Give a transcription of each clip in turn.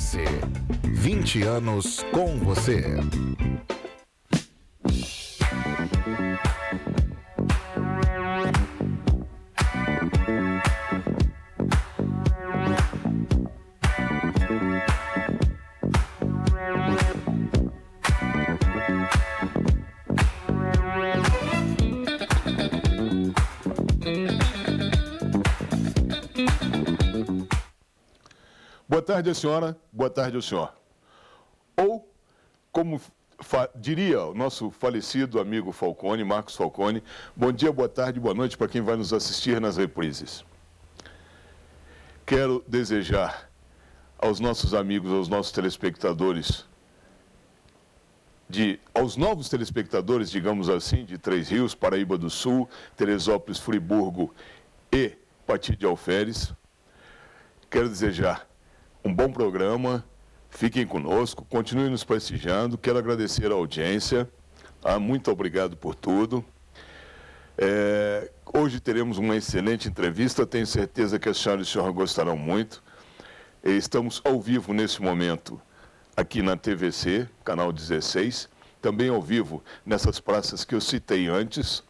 RS. 20 anos com você. Boa tarde, a senhora. Boa tarde, ao senhor. Ou, como diria o nosso falecido amigo Falcone, Marcos Falcone, bom dia, boa tarde, boa noite para quem vai nos assistir nas reprises. Quero desejar aos nossos amigos, aos nossos telespectadores, aos novos telespectadores, digamos assim, de Três Rios, Paraíba do Sul, Teresópolis, Friburgo e Pati de Alferes, quero desejar um bom programa, fiquem conosco, continuem nos prestigiando, quero agradecer a audiência, muito obrigado por tudo. Hoje teremos uma excelente entrevista, tenho certeza que a senhora e o senhor gostarão muito. Estamos ao vivo nesse momento aqui na TVC, canal 16, também ao vivo nessas praças que eu citei antes.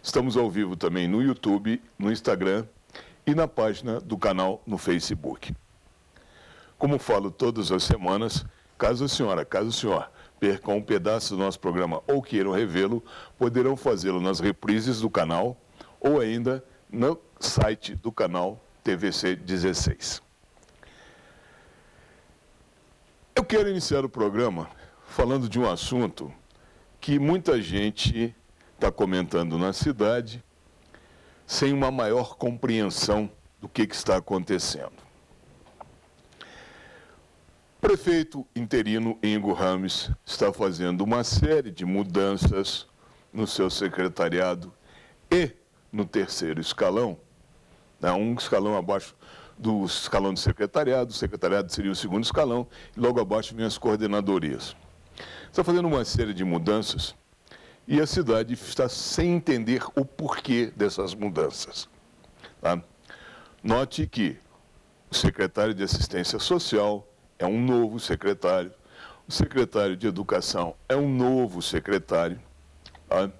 Estamos ao vivo também no YouTube, no Instagram e na página do canal no Facebook. Como falo todas as semanas, caso a senhora, caso o senhor percam um pedaço do nosso programa ou queiram revê-lo, poderão fazê-lo nas reprises do canal ou ainda no site do canal TVC 16. Eu quero iniciar o programa falando de um assunto que muita gente está comentando na cidade sem uma maior compreensão do que está acontecendo. O prefeito interino Ingo Ramos está fazendo uma série de mudanças no seu secretariado e no terceiro escalão, um escalão abaixo do escalão de secretariado, o secretariado seria o segundo escalão, e logo abaixo vem as coordenadorias. Está fazendo uma série de mudanças e a cidade está sem entender o porquê dessas mudanças. Tá? Note que o secretário de Assistência Social é um novo secretário, o secretário de Educação é um novo secretário, tá?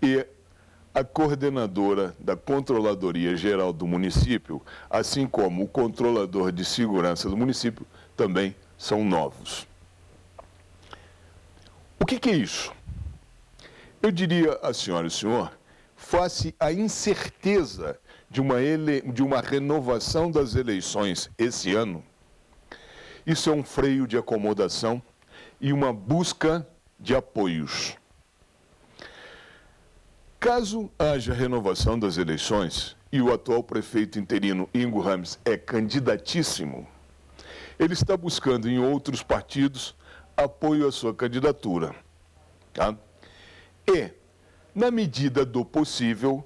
E a coordenadora da Controladoria Geral do município, assim como o controlador de segurança do município, também são novos. O que é isso? Eu diria à senhora e ao senhor, face à incerteza de uma renovação das eleições esse ano, isso é um freio de acomodação e uma busca de apoios. Caso haja renovação das eleições e o atual prefeito interino Ingo Ramos é candidatíssimo, ele está buscando em outros partidos apoio à sua candidatura. Tá? E, na medida do possível,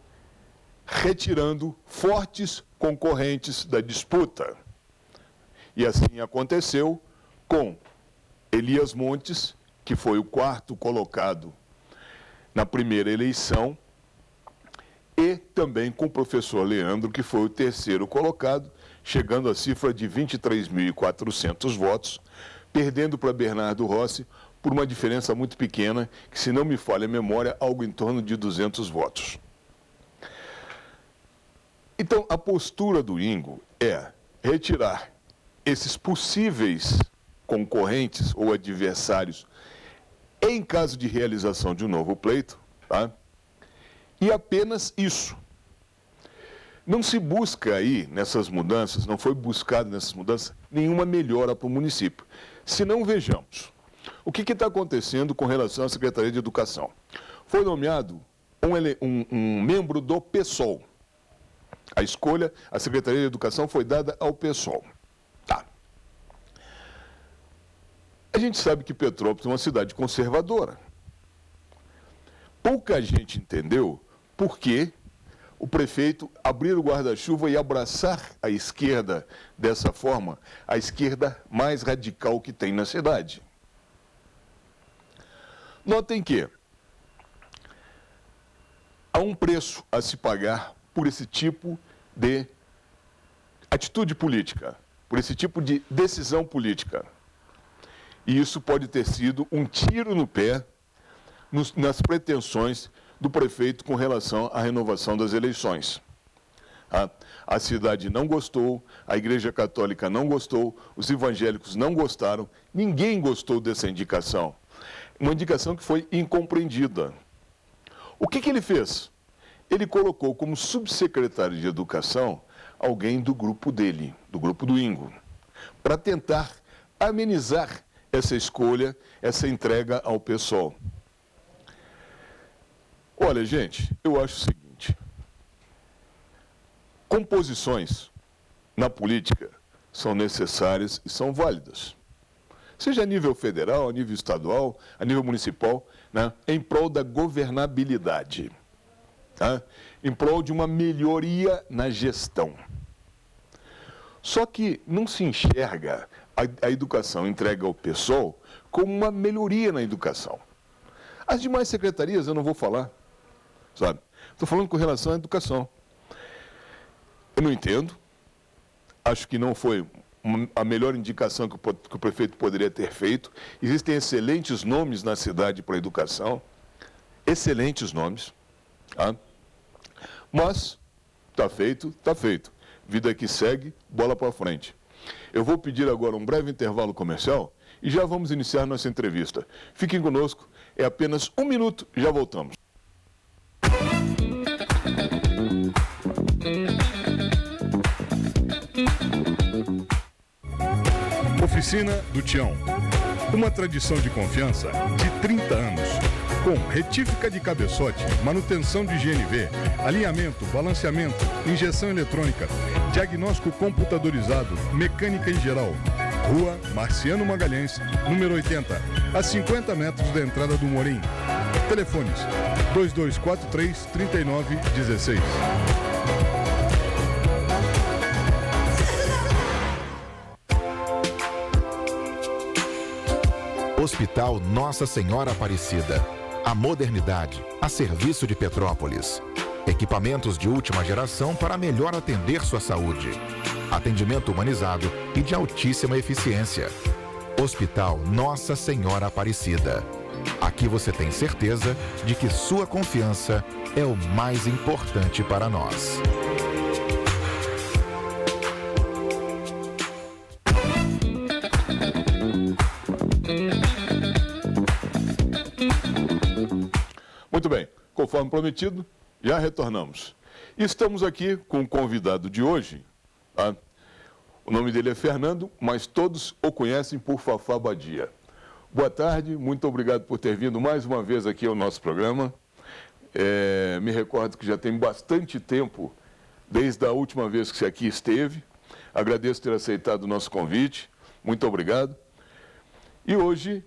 retirando fortes concorrentes da disputa. E assim aconteceu com Elias Montes, que foi o quarto colocado na primeira eleição, e também com o professor Leandro, que foi o terceiro colocado, chegando à cifra de 23.400 votos, perdendo para Bernardo Rossi por uma diferença muito pequena, que, se não me falha a memória, algo em torno de 200 votos. Então, a postura do Ingo é retirar esses possíveis concorrentes ou adversários em caso de realização de um novo pleito, tá? E apenas isso. Não se busca aí, nessas mudanças, não foi buscado nessas mudanças, nenhuma melhora para o município. Se não, vejamos. O que está acontecendo com relação à Secretaria de Educação? Foi nomeado um membro do PSOL. A escolha, a Secretaria de Educação foi dada ao PSOL. Tá. A gente sabe que Petrópolis é uma cidade conservadora. Pouca gente entendeu por que o prefeito abrir o guarda-chuva e abraçar a esquerda dessa forma, a esquerda mais radical que tem na cidade. Notem que há um preço a se pagar por esse tipo de atitude política. por esse tipo de decisão política. E isso pode ter sido um tiro no pé nas pretensões do prefeito com relação à renovação das eleições. A cidade não gostou, a Igreja Católica não gostou, os evangélicos não gostaram, ninguém gostou dessa indicação. Uma indicação que foi incompreendida. O que ele fez? Ele colocou como subsecretário de Educação alguém do grupo dele, do grupo do Ingo, para tentar amenizar essa escolha, essa entrega ao PSOL. Olha, gente, eu acho o seguinte: composições na política são necessárias e são válidas. Seja a nível federal, a nível estadual, a nível municipal, né, em prol da governabilidade, tá? Em prol de uma melhoria na gestão. Só que não se enxerga a educação entregue ao PSOL como uma melhoria na educação. As demais secretarias eu não vou falar, sabe? Estou falando com relação à educação. Eu não entendo, acho que não foi a melhor indicação que o prefeito poderia ter feito. Existem excelentes nomes na cidade para a educação, excelentes nomes, tá? Mas está feito, está feito. Vida que segue, bola para frente. Eu vou pedir agora um breve intervalo comercial e já vamos iniciar nossa entrevista. Fiquem conosco, é apenas 1 minuto e já voltamos. Oficina do Tião. Uma tradição de confiança de 30 anos. Com retífica de cabeçote, manutenção de GNV, alinhamento, balanceamento, injeção eletrônica, diagnóstico computadorizado, mecânica em geral. Rua Marciano Magalhães, número 80, a 50 metros da entrada do Morim. Telefones 2243-3916. Hospital Nossa Senhora Aparecida. A modernidade a serviço de Petrópolis. Equipamentos de última geração para melhor atender sua saúde. Atendimento humanizado e de altíssima eficiência. Hospital Nossa Senhora Aparecida. Aqui você tem certeza de que sua confiança é o mais importante para nós. Muito bem, conforme prometido, já retornamos. Estamos aqui com o convidado de hoje, tá? O nome dele é Fernando, mas todos o conhecem por Fafá Badia. Boa tarde, muito obrigado por ter vindo mais uma vez aqui ao nosso programa. Me recordo que já tem bastante tempo, desde a última vez que você aqui esteve. Agradeço ter aceitado o nosso convite, muito obrigado. E hoje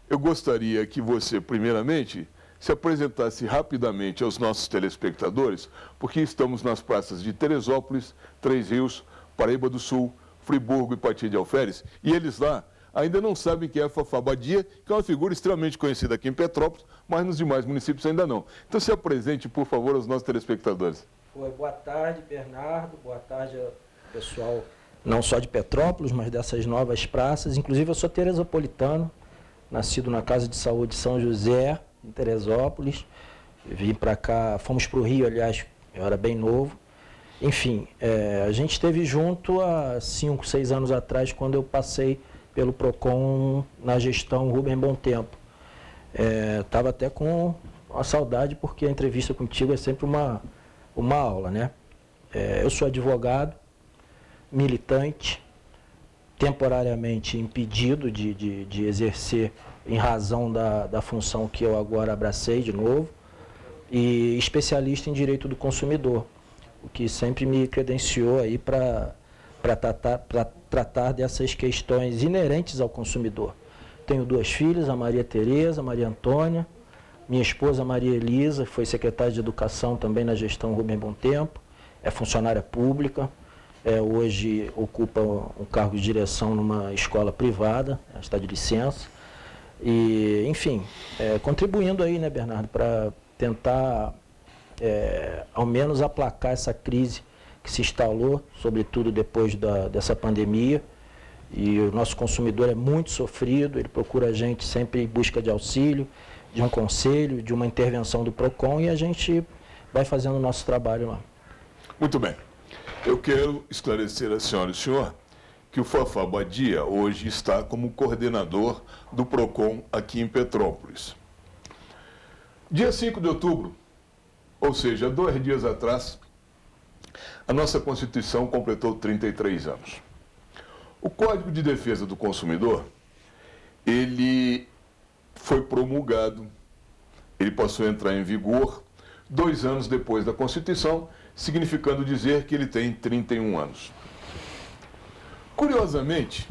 eu gostaria que você, primeiramente, se apresentasse rapidamente aos nossos telespectadores, porque estamos nas praças de Teresópolis, Três Rios, Paraíba do Sul, Friburgo e Pati de Alferes, e eles lá ainda não sabem quem é Fafá Badia, que é uma figura extremamente conhecida aqui em Petrópolis, mas nos demais municípios ainda não. Então se apresente, por favor, aos nossos telespectadores. Boa tarde, Bernardo, boa tarde ao pessoal, não só de Petrópolis, mas dessas novas praças. Inclusive eu sou teresopolitano, nascido na Casa de Saúde São José, em Teresópolis. Vim para cá, fomos para o Rio, aliás, eu era bem novo. Enfim, a gente esteve junto há 5, 6 anos atrás, quando eu passei pelo PROCON na gestão Rubem Bom Tempo. Estava até com uma saudade, porque a entrevista contigo é sempre uma aula, né? Eu sou advogado, militante, temporariamente impedido de exercer em razão da função que eu agora abracei de novo, e especialista em direito do consumidor, o que sempre me credenciou aí para tratar dessas questões inerentes ao consumidor. Tenho 2 filhas, a Maria Tereza, a Maria Antônia, minha esposa Maria Elisa, foi secretária de Educação também na gestão Rubem Bom Tempo, é funcionária pública, hoje ocupa um cargo de direção numa escola privada, está de licença. E, enfim, contribuindo aí, né, Bernardo, para tentar, ao menos, aplacar essa crise que se instalou, sobretudo depois dessa pandemia. E o nosso consumidor é muito sofrido, ele procura a gente sempre em busca de auxílio, de um conselho, de uma intervenção do PROCON, e a gente vai fazendo o nosso trabalho lá. Muito bem. Eu quero esclarecer a senhora e o senhor que o Fafá Badia hoje está como coordenador do PROCON aqui em Petrópolis. Dia 5 de outubro, ou seja, 2 dias atrás, a nossa Constituição completou 33 anos. O Código de Defesa do Consumidor, ele foi promulgado, ele passou a entrar em vigor 2 anos depois da Constituição, significando dizer que ele tem 31 anos. Curiosamente,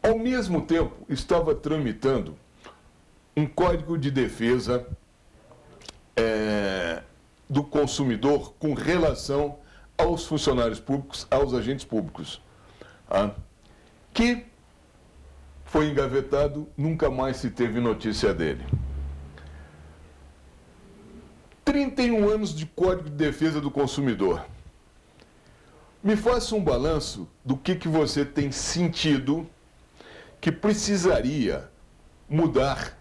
ao mesmo tempo, estava tramitando um Código de Defesa do Consumidor com relação aos funcionários públicos, aos agentes públicos, que foi engavetado, nunca mais se teve notícia dele. 31 anos de Código de Defesa do Consumidor. Me faça um balanço do que você tem sentido que precisaria mudar,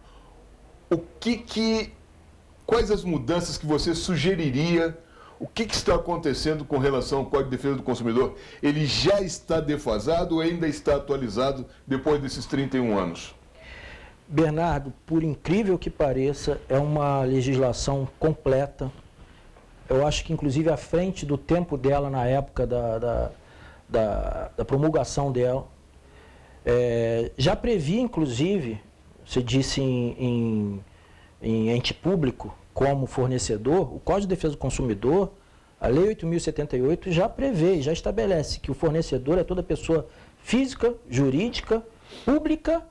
quais as mudanças que você sugeriria, o que está acontecendo com relação ao Código de Defesa do Consumidor? Ele já está defasado ou ainda está atualizado depois desses 31 anos? Bernardo, por incrível que pareça, é uma legislação completa. Eu acho que, inclusive, à frente do tempo dela, na época da promulgação dela. Já previa, inclusive, você disse em ente público como fornecedor, o Código de Defesa do Consumidor, a Lei 8.078, já prevê, já estabelece que o fornecedor é toda pessoa física, jurídica, pública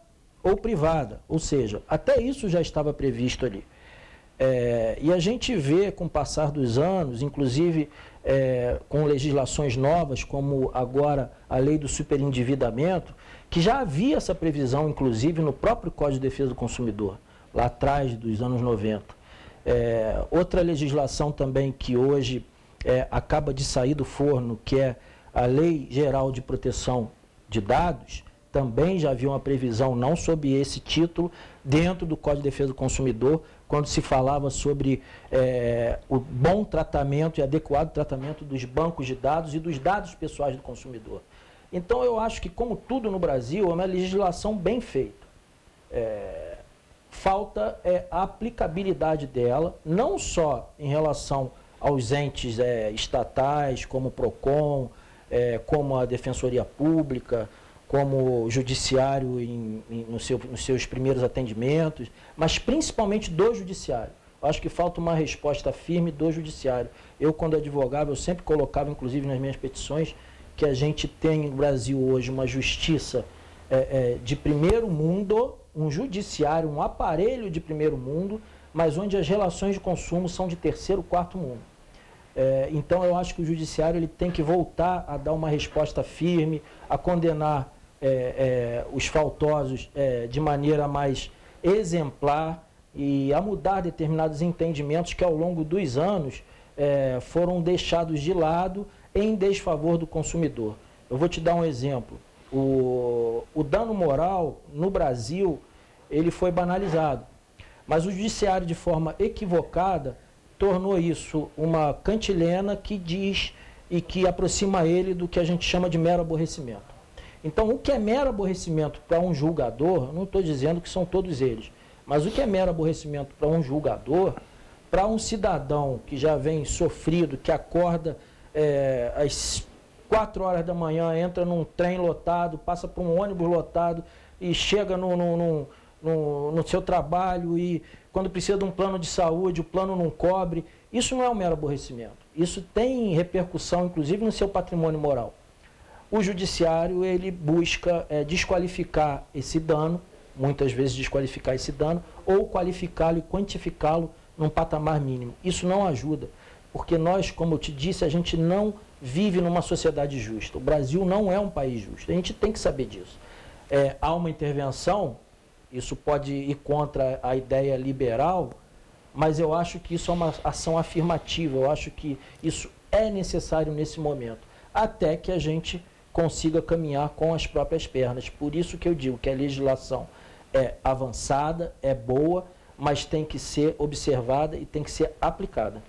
ou privada. Ou seja, até isso já estava previsto ali. E a gente vê, com o passar dos anos, inclusive com legislações novas, como agora a Lei do Superendividamento, que já havia essa previsão, inclusive, no próprio Código de Defesa do Consumidor, lá atrás dos anos 90. Outra legislação também que hoje acaba de sair do forno, que é a Lei Geral de Proteção de Dados, também já havia uma previsão, não sob esse título, dentro do Código de Defesa do Consumidor, quando se falava sobre o bom tratamento e adequado tratamento dos bancos de dados e dos dados pessoais do consumidor. Então, eu acho que, como tudo no Brasil, é uma legislação bem feita. Falta a aplicabilidade dela, não só em relação aos entes estatais, como o PROCON, como a Defensoria Pública, como o Judiciário nos seus primeiros atendimentos, mas principalmente do Judiciário. Eu acho que falta uma resposta firme do Judiciário. Eu, quando advogava, eu sempre colocava, inclusive nas minhas petições, que a gente tem no Brasil hoje uma justiça de primeiro mundo, um judiciário, um aparelho de primeiro mundo, mas onde as relações de consumo são de terceiro, quarto mundo. Então, eu acho que o judiciário ele tem que voltar a dar uma resposta firme, a condenar os faltosos de maneira mais exemplar e a mudar determinados entendimentos que, ao longo dos anos, foram deixados de lado em desfavor do consumidor. Eu vou te dar um exemplo. O dano moral, no Brasil, ele foi banalizado. Mas o judiciário, de forma equivocada, tornou isso uma cantilena que diz e que aproxima ele do que a gente chama de mero aborrecimento. Então, o que é mero aborrecimento para um julgador, eu não estou dizendo que são todos eles, mas o que é mero aborrecimento para um julgador, para um cidadão que já vem sofrido, que acorda às 4 horas da manhã, entra num trem lotado, passa por um ônibus lotado e chega no seu trabalho e quando precisa de um plano de saúde, o plano não cobre. Isso não é um mero aborrecimento. Isso tem repercussão, inclusive, no seu patrimônio moral. O judiciário, ele busca desqualificar esse dano, muitas vezes desqualificar esse dano, ou qualificá-lo e quantificá-lo num patamar mínimo. Isso não ajuda, porque nós, como eu te disse, a gente não vive numa sociedade justa. O Brasil não é um país justo. A gente tem que saber disso. Há uma intervenção, isso pode ir contra a ideia liberal, mas eu acho que isso é uma ação afirmativa. Eu acho que isso é necessário nesse momento, até que a gente consiga caminhar com as próprias pernas. Por isso que eu digo que a legislação é avançada, é boa, mas tem que ser observada e tem que ser aplicada.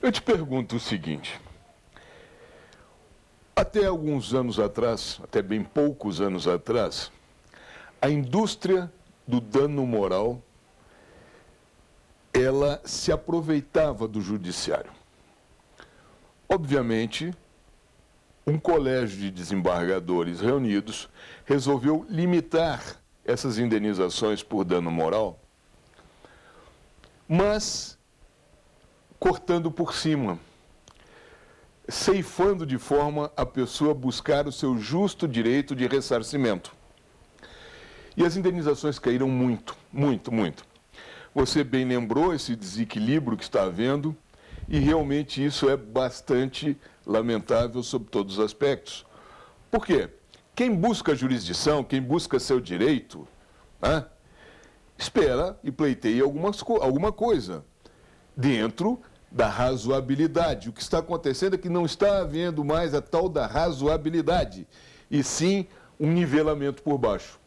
Eu te pergunto o seguinte, até alguns anos atrás, até bem poucos anos atrás, a indústria do dano moral, ela se aproveitava do judiciário. Obviamente, um colégio de desembargadores reunidos resolveu limitar essas indenizações por dano moral, mas cortando por cima, ceifando de forma a pessoa buscar o seu justo direito de ressarcimento. E as indenizações caíram muito, muito, muito. Você bem lembrou esse desequilíbrio que está havendo, e realmente isso é bastante lamentável sob todos os aspectos. Por quê? Quem busca jurisdição, quem busca seu direito, né, espera e pleiteia alguma coisa dentro da razoabilidade. O que está acontecendo é que não está havendo mais a tal da razoabilidade, e sim um nivelamento por baixo.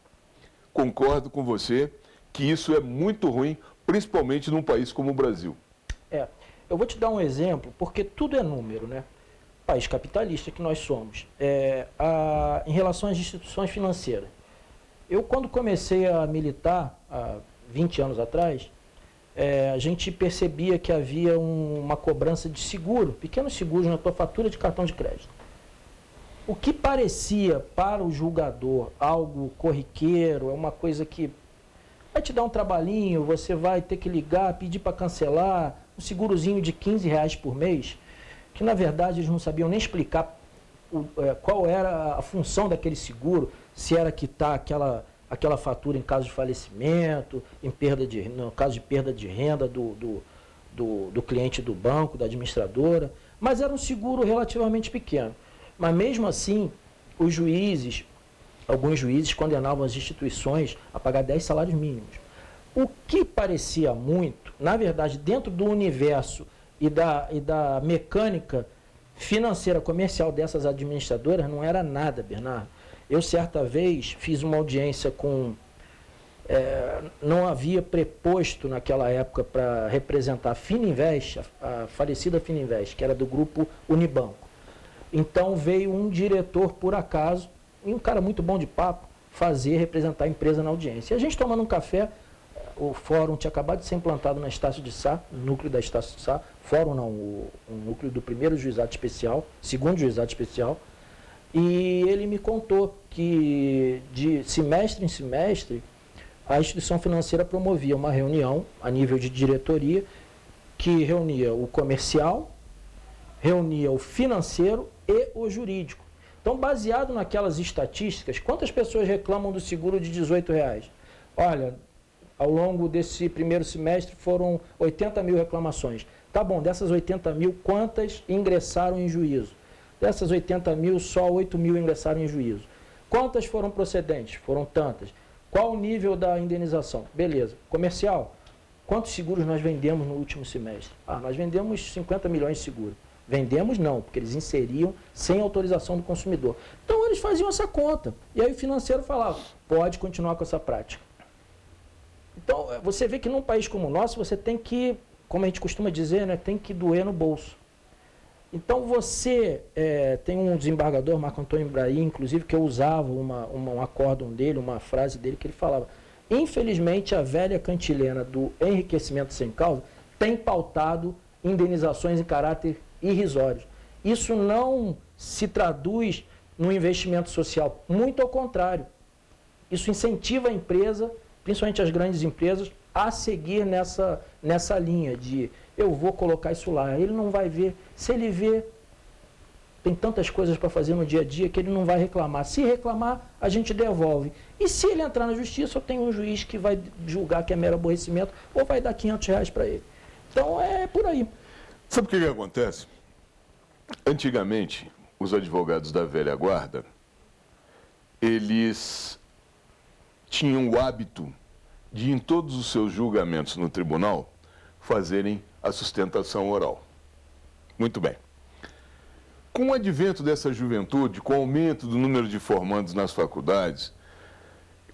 Concordo com você que isso é muito ruim, principalmente num país como o Brasil. Eu vou te dar um exemplo, porque tudo é número, né? País capitalista que nós somos. Em relação às instituições financeiras. Eu, quando comecei a militar, há 20 anos atrás, a gente percebia que havia uma cobrança de seguro, pequenos seguros na tua fatura de cartão de crédito. O que parecia para o julgador algo corriqueiro, é uma coisa que vai te dar um trabalhinho, você vai ter que ligar, pedir para cancelar, um segurozinho de R$15 por mês, que na verdade eles não sabiam nem explicar qual era a função daquele seguro, se era quitar aquela fatura em caso de falecimento, no caso de perda de renda do cliente do banco, da administradora, mas era um seguro relativamente pequeno. Mas mesmo assim, alguns juízes condenavam as instituições a pagar 10 salários mínimos. O que parecia muito, na verdade, dentro do universo e da mecânica financeira comercial dessas administradoras, não era nada, Bernardo. Eu, certa vez, fiz uma audiência com... não havia preposto naquela época para representar a Fininvest, a falecida Fininvest, que era do grupo Unibanco. Então veio um diretor, por acaso, e um cara muito bom de papo, representar a empresa na audiência. E a gente tomando um café, o fórum tinha acabado de ser implantado na Estácio de Sá, no núcleo da Estácio de Sá, fórum não, o núcleo do primeiro juizado especial, segundo juizado especial, e ele me contou que de semestre em semestre, a instituição financeira promovia uma reunião a nível de diretoria, que reunia o comercial, reunia o financeiro e o jurídico. Então, baseado naquelas estatísticas, quantas pessoas reclamam do seguro de R$18? Olha, ao longo desse primeiro semestre foram 80 mil reclamações. Tá bom, dessas 80 mil, quantas ingressaram em juízo? Dessas 80 mil, só 8 mil ingressaram em juízo. Quantas foram procedentes? Foram tantas. Qual o nível da indenização? Beleza. Comercial, quantos seguros nós vendemos no último semestre? Nós vendemos 50 milhões de seguros. Vendemos não, porque eles inseriam sem autorização do consumidor. Então eles faziam essa conta. E aí o financeiro falava, pode continuar com essa prática. Então você vê que num país como o nosso, você tem que, como a gente costuma dizer, né, tem que doer no bolso. Então você tem um desembargador, Marco Antônio Ibrahim, inclusive, que eu usava um acórdão dele, uma frase dele, que ele falava, infelizmente a velha cantilena do enriquecimento sem causa tem pautado indenizações em caráter irrisórios. Isso não se traduz no investimento social, muito ao contrário. Isso incentiva a empresa, principalmente as grandes empresas, a seguir nessa linha de eu vou colocar isso lá. Ele não vai ver. Se ele vê, tem tantas coisas para fazer no dia a dia que ele não vai reclamar. Se reclamar, a gente devolve. E se ele entrar na justiça, eu tenho um juiz que vai julgar que é mero aborrecimento ou vai dar R$500 para ele. Então é por aí. Sabe o que acontece? Antigamente, os advogados da velha guarda, eles tinham o hábito de, em todos os seus julgamentos no tribunal, fazerem a sustentação oral. Muito bem. Com o advento dessa juventude, com o aumento do número de formandos nas faculdades,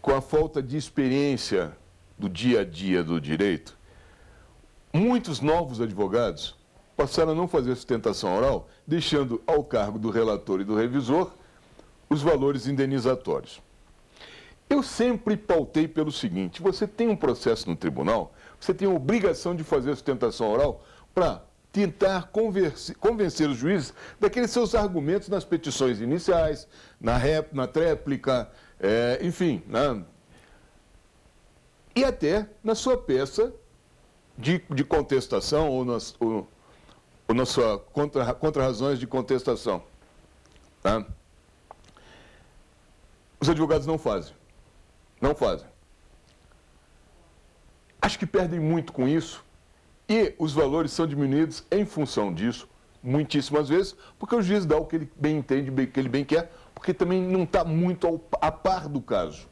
com a falta de experiência do dia a dia do direito, muitos novos advogados passaram a não fazer sustentação oral, deixando ao cargo do relator e do revisor os valores indenizatórios. Eu sempre pautei pelo seguinte: você tem um processo no tribunal, você tem a obrigação de fazer sustentação oral para tentar convencer os juízes daqueles seus argumentos nas petições iniciais, na tréplica, enfim, e até na sua peça de contestação ou na sua contra-razões de contestação. Tá? Os advogados não fazem. Não fazem. Acho que perdem muito com isso e os valores são diminuídos em função disso, muitíssimas vezes, porque o juiz dá o que ele bem entende, o que ele bem quer, porque também não está muito a par do caso.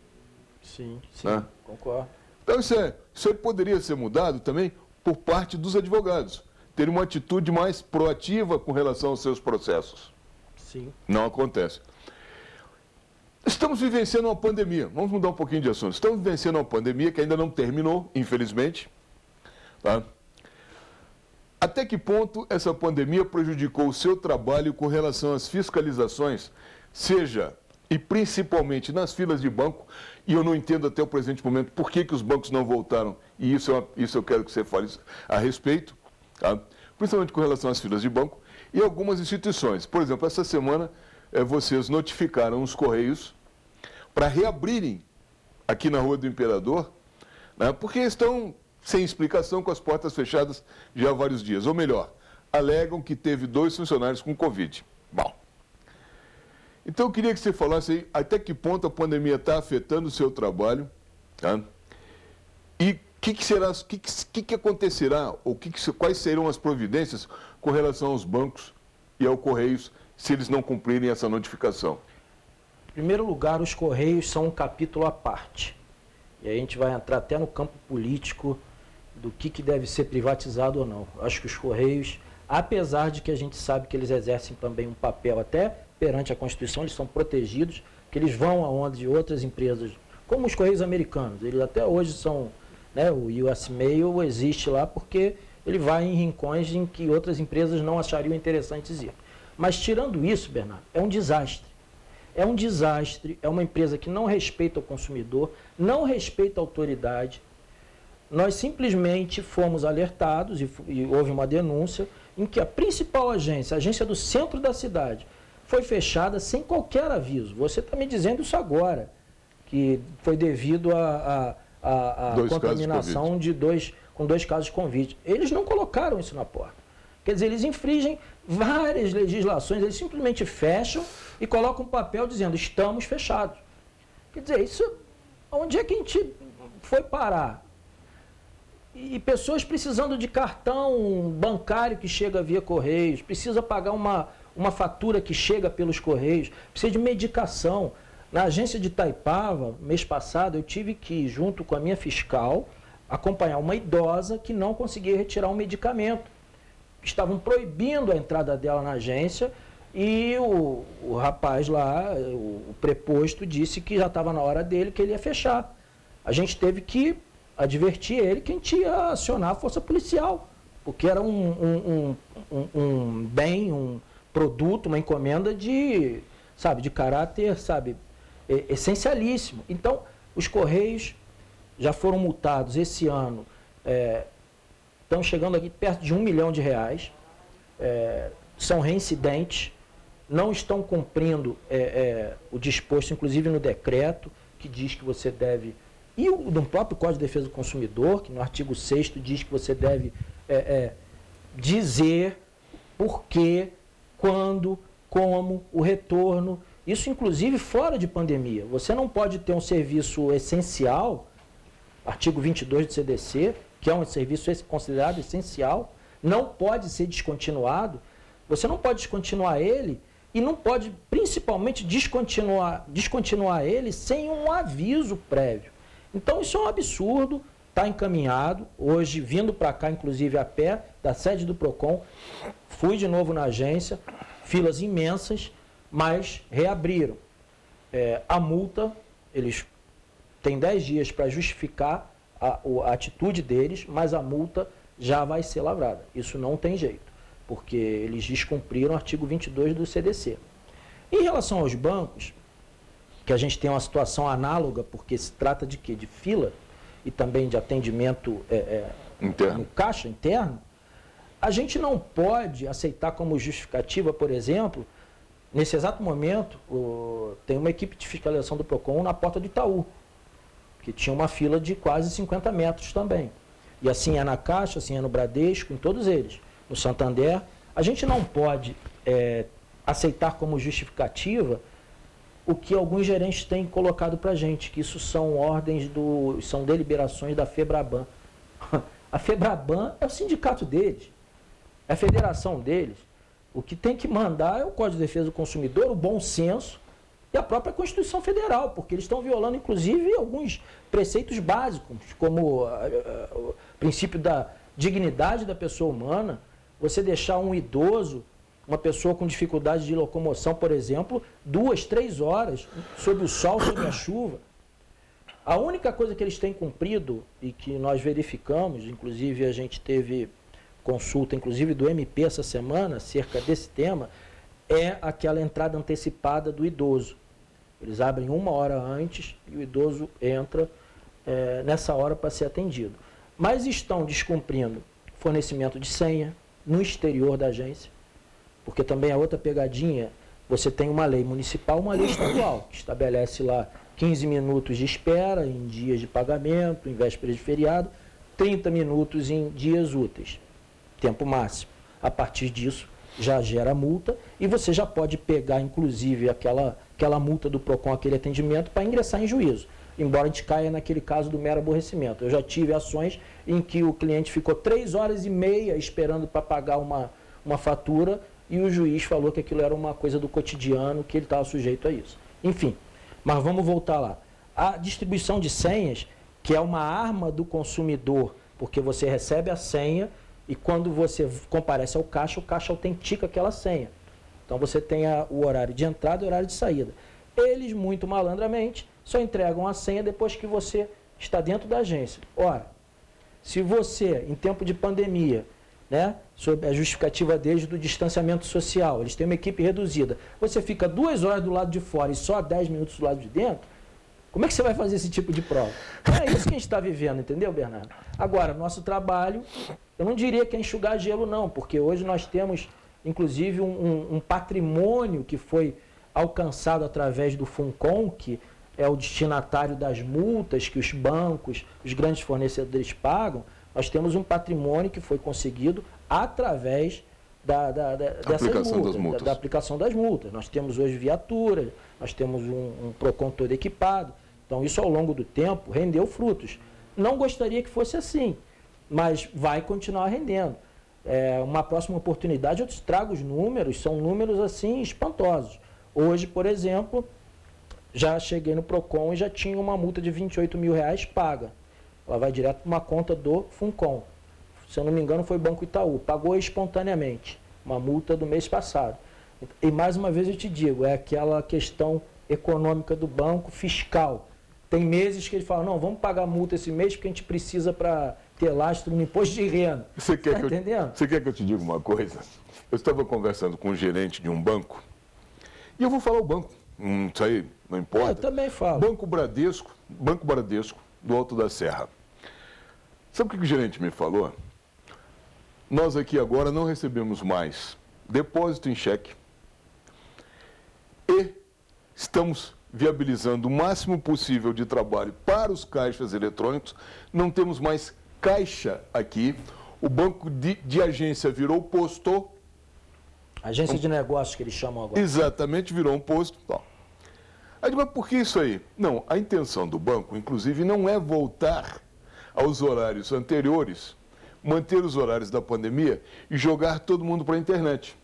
Sim, Né? Concordo. Então isso aí poderia ser mudado também por parte dos advogados, ter uma atitude mais proativa com relação aos seus processos. Sim. Não acontece. Estamos vivenciando uma pandemia. Vamos mudar um pouquinho de assunto. Estamos vivenciando uma pandemia que ainda não terminou, infelizmente. Tá? Até que ponto essa pandemia prejudicou o seu trabalho com relação às fiscalizações, seja e principalmente nas filas de banco, e eu não entendo até o presente momento por que os bancos não voltaram, e isso eu quero que você fale a respeito, tá? Principalmente com relação às filas de banco e algumas instituições. Por exemplo, essa semana vocês notificaram os Correios para reabrirem aqui na Rua do Imperador, né, porque estão sem explicação com as portas fechadas já há vários dias. Ou melhor, alegam que teve 2 funcionários com Covid. Bom, então eu queria que você falasse aí até que ponto a pandemia está afetando o seu trabalho, tá? E o que acontecerá, ou quais serão as providências com relação aos bancos e ao Correios se eles não cumprirem essa notificação? Em primeiro lugar, os Correios são um capítulo à parte. E aí a gente vai entrar até no campo político do que deve ser privatizado ou não. Acho que os Correios, apesar de que a gente sabe que eles exercem também um papel até perante a Constituição, eles são protegidos, que eles vão aonde outras empresas, como os Correios americanos, eles até hoje são, né, o US Mail existe lá porque ele vai em rincões em que outras empresas não achariam interessantes ir. Mas tirando isso, Bernardo, é um desastre. É um desastre, é uma empresa que não respeita o consumidor, não respeita a autoridade. Nós simplesmente fomos alertados e houve uma denúncia em que a principal agência, a agência do centro da cidade, foi fechada sem qualquer aviso. Você está me dizendo isso agora, que foi devido à contaminação com 2 casos de Covid. Eles não colocaram isso na porta. Quer dizer, eles infringem várias legislações, eles simplesmente fecham e colocam um papel dizendo, estamos fechados. Quer dizer, isso, onde é que a gente foi parar? E pessoas precisando de cartão bancário que chega via Correios, precisa pagar uma fatura que chega pelos Correios, precisa de medicação. Na agência de Itaipava, mês passado, eu tive que, junto com a minha fiscal, acompanhar uma idosa que não conseguia retirar um medicamento. Estavam proibindo a entrada dela na agência e o rapaz lá, o preposto, disse que já estava na hora dele, que ele ia fechar. A gente teve que advertir ele que a gente ia acionar a força policial, porque era um bem, um produto, uma encomenda de caráter, essencialíssimo. Então, os Correios já foram multados esse ano, estão chegando aqui perto de R$1 milhão, são reincidentes, não estão cumprindo o disposto, inclusive no decreto, que diz que você deve, e no próprio Código de Defesa do Consumidor, que no artigo 6º diz que você deve dizer por quê, quando, como, o retorno, isso inclusive fora de pandemia. Você não pode ter um serviço essencial, artigo 22 do CDC, que é um serviço considerado essencial, não pode ser descontinuado, você não pode descontinuar ele e não pode, principalmente, descontinuar ele sem um aviso prévio. Então, isso é um absurdo, está encaminhado. Hoje, vindo para cá, inclusive a pé, da sede do PROCON, fui de novo na agência, filas imensas, mas reabriram. A multa, eles têm 10 dias para justificar a atitude deles, mas a multa já vai ser lavrada. Isso não tem jeito, porque eles descumpriram o artigo 22 do CDC. Em relação aos bancos, que a gente tem uma situação análoga, porque se trata de quê? De fila e também de atendimento no caixa interno, a gente não pode aceitar como justificativa, por exemplo, nesse exato momento, tem uma equipe de fiscalização do PROCON na porta do Itaú, que tinha uma fila de quase 50 metros também. E assim é na Caixa, assim é no Bradesco, em todos eles. No Santander, a gente não pode aceitar como justificativa o que alguns gerentes têm colocado para a gente, que isso são são deliberações da FEBRABAN. A FEBRABAN é o sindicato deles, é a federação deles. O que tem que mandar é o Código de Defesa do Consumidor, o bom senso e a própria Constituição Federal, porque eles estão violando, inclusive, alguns preceitos básicos, como o princípio da dignidade da pessoa humana, você deixar um idoso, uma pessoa com dificuldade de locomoção, por exemplo, 2, 3 horas, sob o sol, sob a chuva. A única coisa que eles têm cumprido e que nós verificamos, inclusive a gente teve consulta, inclusive do MP essa semana, acerca desse tema, é aquela entrada antecipada do idoso. Eles abrem 1 hora antes e o idoso entra nessa hora para ser atendido. Mas estão descumprindo fornecimento de senha no exterior da agência, porque também é outra pegadinha, você tem uma lei municipal, uma lei estadual, que estabelece lá 15 minutos de espera em dias de pagamento, em vésperas de feriado, 30 minutos em dias úteis, tempo máximo. A partir disso, já gera multa e você já pode pegar, inclusive, aquela multa do PROCON, aquele atendimento, para ingressar em juízo, embora a gente caia naquele caso do mero aborrecimento. Eu já tive ações em que o cliente ficou 3 horas e meia esperando para pagar uma fatura e o juiz falou que aquilo era uma coisa do cotidiano, que ele estava sujeito a isso. Enfim, mas vamos voltar lá. A distribuição de senhas, que é uma arma do consumidor, porque você recebe a senha e quando você comparece ao caixa, o caixa autentica aquela senha. Então você tem o horário de entrada e o horário de saída. Eles, muito malandramente, só entregam a senha depois que você está dentro da agência. Ora, se você, em tempo de pandemia, sob a justificativa deles do distanciamento social, eles têm uma equipe reduzida, você fica 2 horas do lado de fora e só 10 minutos do lado de dentro, como é que você vai fazer esse tipo de prova? É isso que a gente está vivendo, entendeu, Bernardo? Agora, nosso trabalho, eu não diria que é enxugar gelo, não, porque hoje nós temos, inclusive, um patrimônio que foi alcançado através do FUNCOM, que é o destinatário das multas que os bancos, os grandes fornecedores pagam. Nós temos um patrimônio que foi conseguido através dessas multas, da aplicação das multas. Nós temos hoje viaturas, nós temos um PROCON todo equipado. Então, isso ao longo do tempo rendeu frutos. Não gostaria que fosse assim, mas vai continuar rendendo. Uma próxima oportunidade eu te trago os números, são números assim espantosos. Hoje, por exemplo, já cheguei no PROCON e já tinha uma multa de R$28 mil paga. Ela vai direto para uma conta do FUNCOM. Se eu não me engano, foi o Banco Itaú. Pagou espontaneamente, uma multa do mês passado. E mais uma vez eu te digo, é aquela questão econômica do banco, fiscal. Tem meses que ele fala, não, vamos pagar multa esse mês porque a gente precisa para ter lastro no imposto de renda. Você quer que eu te diga uma coisa? Eu estava conversando com um gerente de um banco, e eu vou falar o banco, isso aí não importa. Eu também falo. Banco Bradesco, do Alto da Serra. Sabe o que o gerente me falou? Nós aqui agora não recebemos mais depósito em cheque e estamos viabilizando o máximo possível de trabalho para os caixas eletrônicos. Não temos mais caixa aqui. O banco de agência virou posto. Agência de negócios que eles chamam agora. Exatamente, virou um posto. Aí, mas por que isso aí? Não, a intenção do banco, inclusive, não é voltar aos horários anteriores, manter os horários da pandemia e jogar todo mundo para a internet.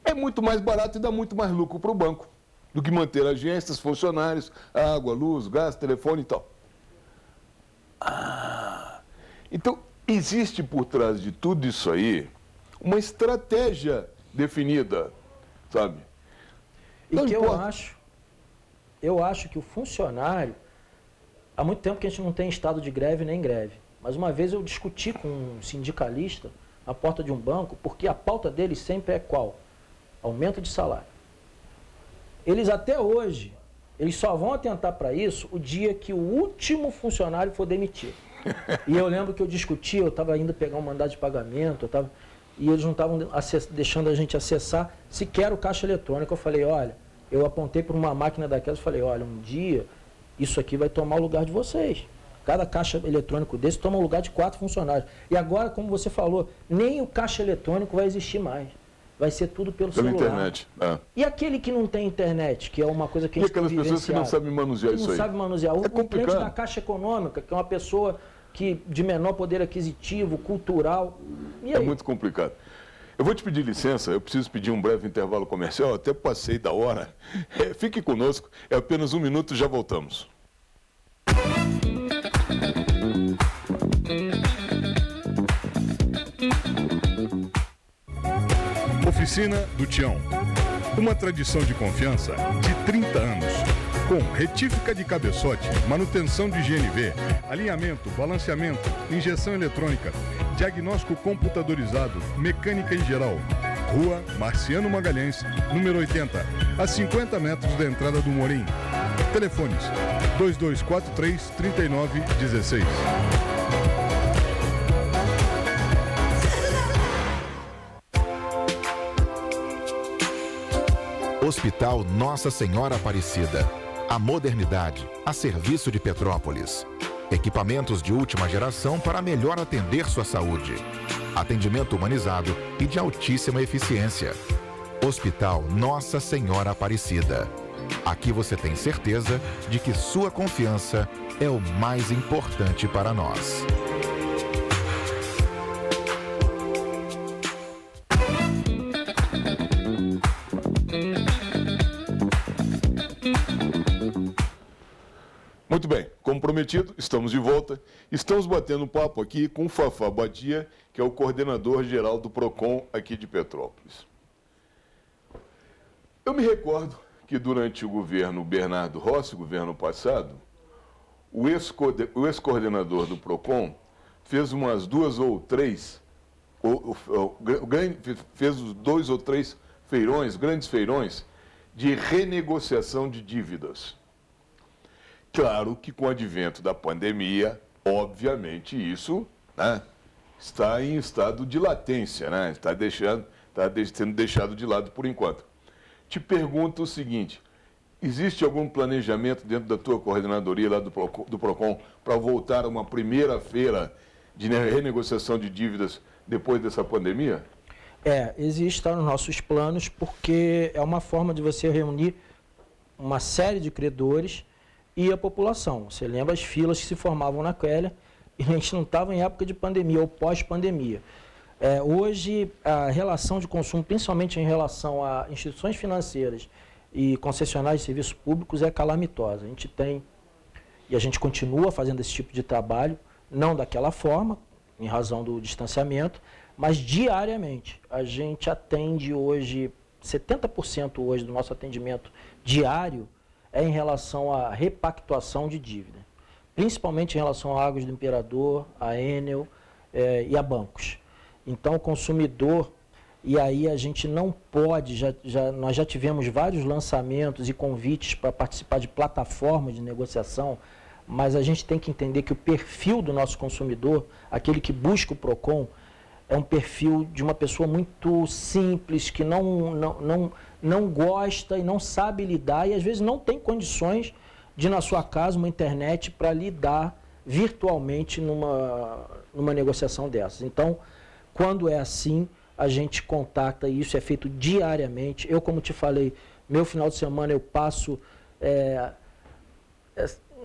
É muito mais barato e dá muito mais lucro para o banco do que manter agências, funcionários, água, luz, gás, telefone e tal. Então, existe por trás de tudo isso aí uma estratégia definida, sabe? E Não que importa. eu acho que o funcionário, há muito tempo que a gente não tem estado de greve nem greve, mas uma vez eu discuti com um sindicalista na porta de um banco, porque a pauta deles sempre é qual? Aumento de salário. Eles até hoje, eles só vão atentar para isso o dia que o último funcionário for demitido. E eu lembro que eu discuti, eu estava indo pegar um mandado de pagamento, e eles não estavam deixando a gente acessar sequer o caixa eletrônico. Eu falei, olha, eu apontei para uma máquina daquelas e falei, olha, um dia isso aqui vai tomar o lugar de vocês. Cada caixa eletrônico desse toma o lugar de 4 funcionários. E agora, como você falou, nem o caixa eletrônico vai existir mais. Vai ser tudo pelo celular. Pela internet. E aquele que não tem internet, que é uma coisa que a E gente aquelas pessoas que não sabem manusear isso aí? não sabe manusear. O cliente complicado. da Caixa Econômica, que é uma pessoa de menor poder aquisitivo, cultural. E É aí? muito complicado. Eu vou te pedir licença, eu preciso pedir um breve intervalo comercial, até passei da hora. Fique conosco, é apenas 1 minuto e já voltamos. Oficina do Tião. Uma tradição de confiança de 30 anos. Com retífica de cabeçote, manutenção de GNV, alinhamento, balanceamento, injeção eletrônica, diagnóstico computadorizado, mecânica em geral. Rua Marciano Magalhães, número 80, a 50 metros da entrada do Morim. Telefones 2243-3916. Hospital Nossa Senhora Aparecida. A modernidade a serviço de Petrópolis. Equipamentos de última geração para melhor atender sua saúde. Atendimento humanizado e de altíssima eficiência. Hospital Nossa Senhora Aparecida. Aqui você tem certeza de que sua confiança é o mais importante para nós. Muito bem, como prometido, estamos de volta. Estamos batendo um papo aqui com o Fafá Badia, que é o coordenador geral do PROCON aqui de Petrópolis. Eu me recordo que durante o governo Bernardo Rossi, governo passado, o ex-coordenador do PROCON fez umas 2 ou 3, fez os 2 ou 3 feirões, grandes feirões, de renegociação de dívidas. Claro que com o advento da pandemia, obviamente isso, né, está em estado de latência, né, está sendo deixado de lado por enquanto. Te pergunto o seguinte, existe algum planejamento dentro da tua coordenadoria lá do PROCON para voltar a uma primeira feira de renegociação de dívidas depois dessa pandemia? Existe, está nos nossos planos, porque é uma forma de você reunir uma série de credores e a população. Você lembra as filas que se formavam na Quelha e a gente não estava em época de pandemia ou pós-pandemia. Hoje, a relação de consumo, principalmente em relação a instituições financeiras e concessionárias de serviços públicos, é calamitosa. A gente tem, e a gente continua fazendo esse tipo de trabalho, não daquela forma, em razão do distanciamento, mas diariamente. A gente atende hoje, 70% hoje do nosso atendimento diário é em relação à repactuação de dívida, principalmente em relação a Águas do Imperador, a Enel e a bancos. Então, o consumidor, e aí a gente não pode, nós já tivemos vários lançamentos e convites para participar de plataformas de negociação, mas a gente tem que entender que o perfil do nosso consumidor, aquele que busca o PROCON, é um perfil de uma pessoa muito simples, que não gosta e não sabe lidar e às vezes não tem condições de, na sua casa, uma internet para lidar virtualmente numa negociação dessas. Então, quando é assim, a gente contacta e isso é feito diariamente. Eu, como te falei, meu final de semana eu passo,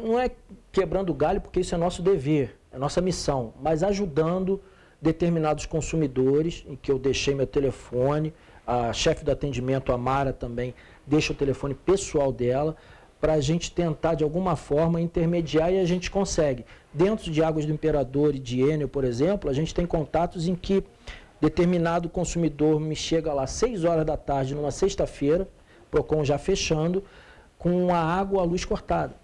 não é quebrando galho, porque isso é nosso dever, é nossa missão, mas ajudando determinados consumidores, em que eu deixei meu telefone, a chefe do atendimento, a Mara, também deixa o telefone pessoal dela, para a gente tentar, de alguma forma, intermediar e a gente consegue. Dentro de Águas do Imperador e de Enel, por exemplo, a gente tem contatos em que determinado consumidor me chega lá às 6 horas da tarde, numa sexta-feira, PROCON já fechando, com a água, a luz cortada.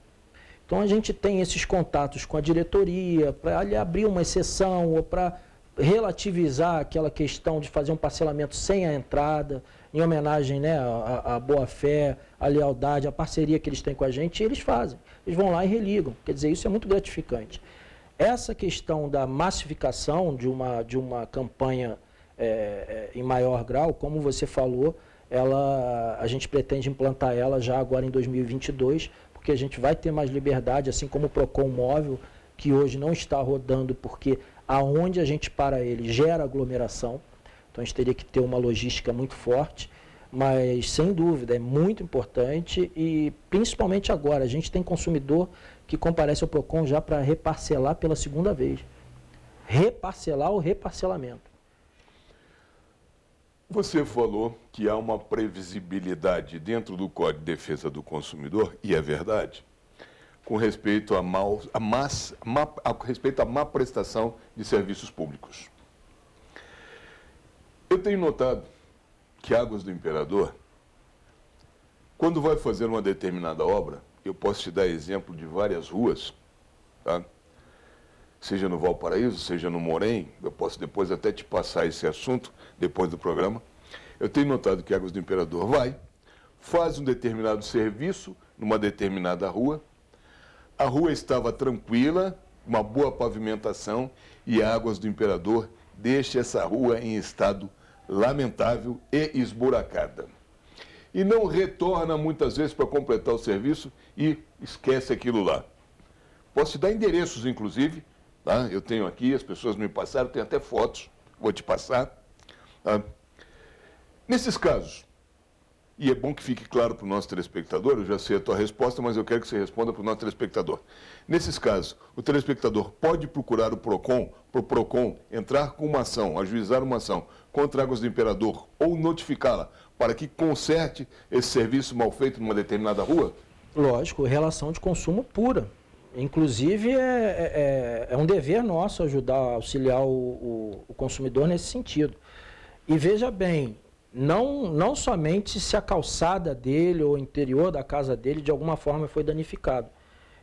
Então a gente tem esses contatos com a diretoria para ali abrir uma exceção ou para relativizar aquela questão de fazer um parcelamento sem a entrada, em homenagem, né, à boa-fé, à lealdade, à parceria que eles têm com a gente, e eles fazem. Eles vão lá e religam. Quer dizer, isso é muito gratificante. Essa questão da massificação de uma campanha em maior grau, como você falou, a gente pretende implantar ela já agora em 2022, porque a gente vai ter mais liberdade, assim como o PROCON móvel, que hoje não está rodando, porque aonde a gente para ele gera aglomeração. Então a gente teria que ter uma logística muito forte, mas sem dúvida é muito importante e principalmente agora, a gente tem consumidor que comparece ao PROCON já para reparcelar pela segunda vez. Reparcelar ou reparcelamento. Você falou que há uma previsibilidade dentro do Código de Defesa do Consumidor, e é verdade, com respeito à má prestação de serviços públicos. Eu tenho notado que Águas do Imperador, quando vai fazer uma determinada obra, eu posso te dar exemplo de várias ruas, tá? Seja no Valparaíso, seja no Morém, eu posso depois até te passar esse assunto, depois do programa. Eu tenho notado que Águas do Imperador faz um determinado serviço numa determinada rua, a rua estava tranquila, uma boa pavimentação, e Águas do Imperador deixa essa rua em estado lamentável e esburacada. E não retorna muitas vezes para completar o serviço e esquece aquilo lá. Posso te dar endereços, inclusive, tá? Eu tenho aqui, as pessoas me passaram, tem até fotos, vou te passar. Tá? Nesses casos, e é bom que fique claro para o nosso telespectador, eu já sei a tua resposta, mas eu quero que você responda para o nosso telespectador. Nesses casos, o telespectador pode procurar o PROCON, para o PROCON entrar com uma ação, ajuizar uma ação contra Águas do Imperador ou notificá-la para que conserte esse serviço mal feito numa determinada rua? Lógico, relação de consumo pura. Inclusive, é um dever nosso ajudar, auxiliar o consumidor nesse sentido. E veja bem, não somente se a calçada dele ou o interior da casa dele de alguma forma foi danificado.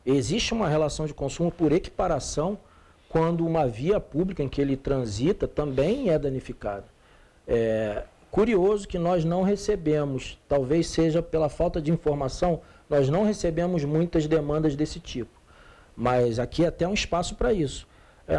Existe uma relação de consumo por equiparação quando uma via pública em que ele transita também é danificada. Curioso que nós não recebemos, talvez seja pela falta de informação, nós não recebemos muitas demandas desse tipo. Mas aqui é até um espaço para isso.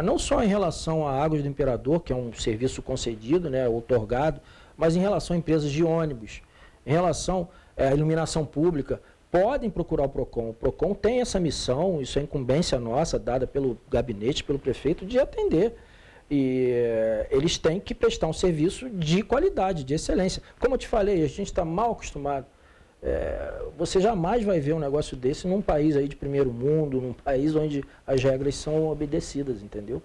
Não só em relação a Águas do Imperador, que é um serviço concedido, né, outorgado, mas em relação a empresas de ônibus, em relação à iluminação pública, podem procurar o PROCON. O PROCON tem essa missão, isso é incumbência nossa, dada pelo gabinete, pelo prefeito, de atender. E eles têm que prestar um serviço de qualidade, de excelência. Como eu te falei, a gente está mal acostumado. Você jamais vai ver um negócio desse num país aí de primeiro mundo, num país onde as regras são obedecidas, entendeu?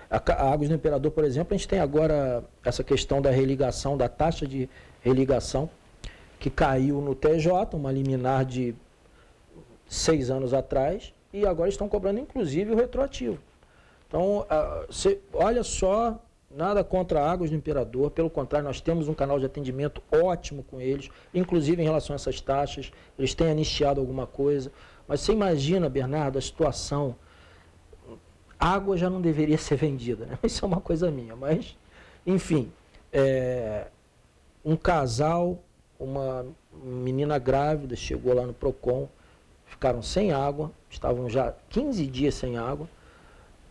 A Águas do Imperador, por exemplo, a gente tem agora essa questão da religação, da taxa de religação, que caiu no TJ, uma liminar de 6 anos atrás, e agora estão cobrando inclusive o retroativo. Então, olha só, nada contra Águas do Imperador, pelo contrário, nós temos um canal de atendimento ótimo com eles, inclusive em relação a essas taxas, eles têm anistiado alguma coisa, mas você imagina, Bernardo, a situação, água já não deveria ser vendida, né? Isso é uma coisa minha, mas, enfim, um casal, uma menina grávida, chegou lá no PROCON, ficaram sem água, estavam já 15 dias sem água,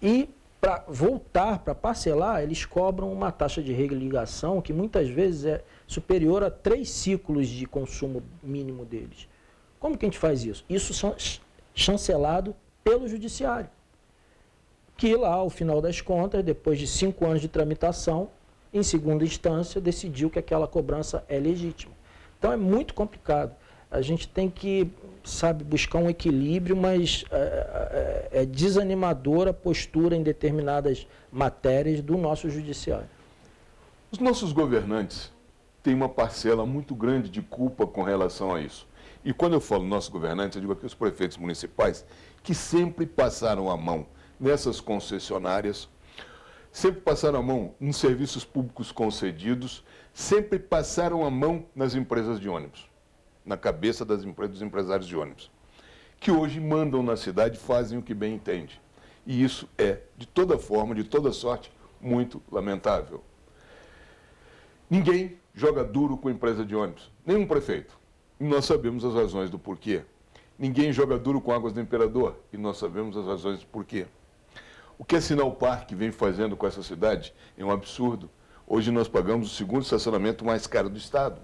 e para voltar, para parcelar, eles cobram uma taxa de religação que muitas vezes é superior a 3 ciclos de consumo mínimo deles. Como que a gente faz isso? Isso é chancelado pelo judiciário, que lá, ao final das contas, depois de 5 anos de tramitação, em segunda instância, decidiu que aquela cobrança é legítima. Então, é muito complicado. A gente tem que, buscar um equilíbrio, mas é desanimadora a postura em determinadas matérias do nosso judiciário. Os nossos governantes têm uma parcela muito grande de culpa com relação a isso. E quando eu falo nossos governantes, eu digo aqui os prefeitos municipais, que sempre passaram a mão nessas concessionárias, sempre passaram a mão nos serviços públicos concedidos, sempre passaram a mão nas empresas de ônibus, na cabeça dos empresários de ônibus, que hoje mandam na cidade e fazem o que bem entende. E isso é, de toda forma, de toda sorte, muito lamentável. Ninguém joga duro com a empresa de ônibus, nenhum prefeito. E nós sabemos as razões do porquê. Ninguém joga duro com Águas do Imperador, e nós sabemos as razões do porquê. O que a Sinal Parque vem fazendo com essa cidade é um absurdo. Hoje nós pagamos o segundo estacionamento mais caro do estado.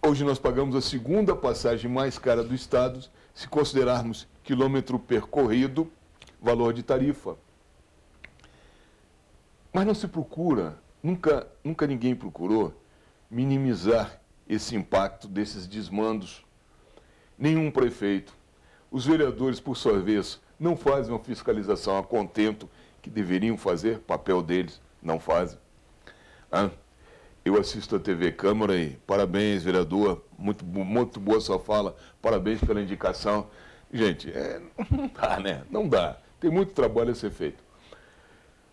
Hoje nós pagamos a segunda passagem mais cara do estado, se considerarmos quilômetro percorrido, valor de tarifa. Mas não se procura, nunca ninguém procurou minimizar esse impacto desses desmandos. Nenhum prefeito. Os vereadores, por sua vez, não fazem uma fiscalização a contento que deveriam fazer, papel deles, não fazem. Eu assisto a TV Câmara e parabéns, vereador, muito boa sua fala, parabéns pela indicação. Gente, não dá, né? Não dá. Tem muito trabalho a ser feito.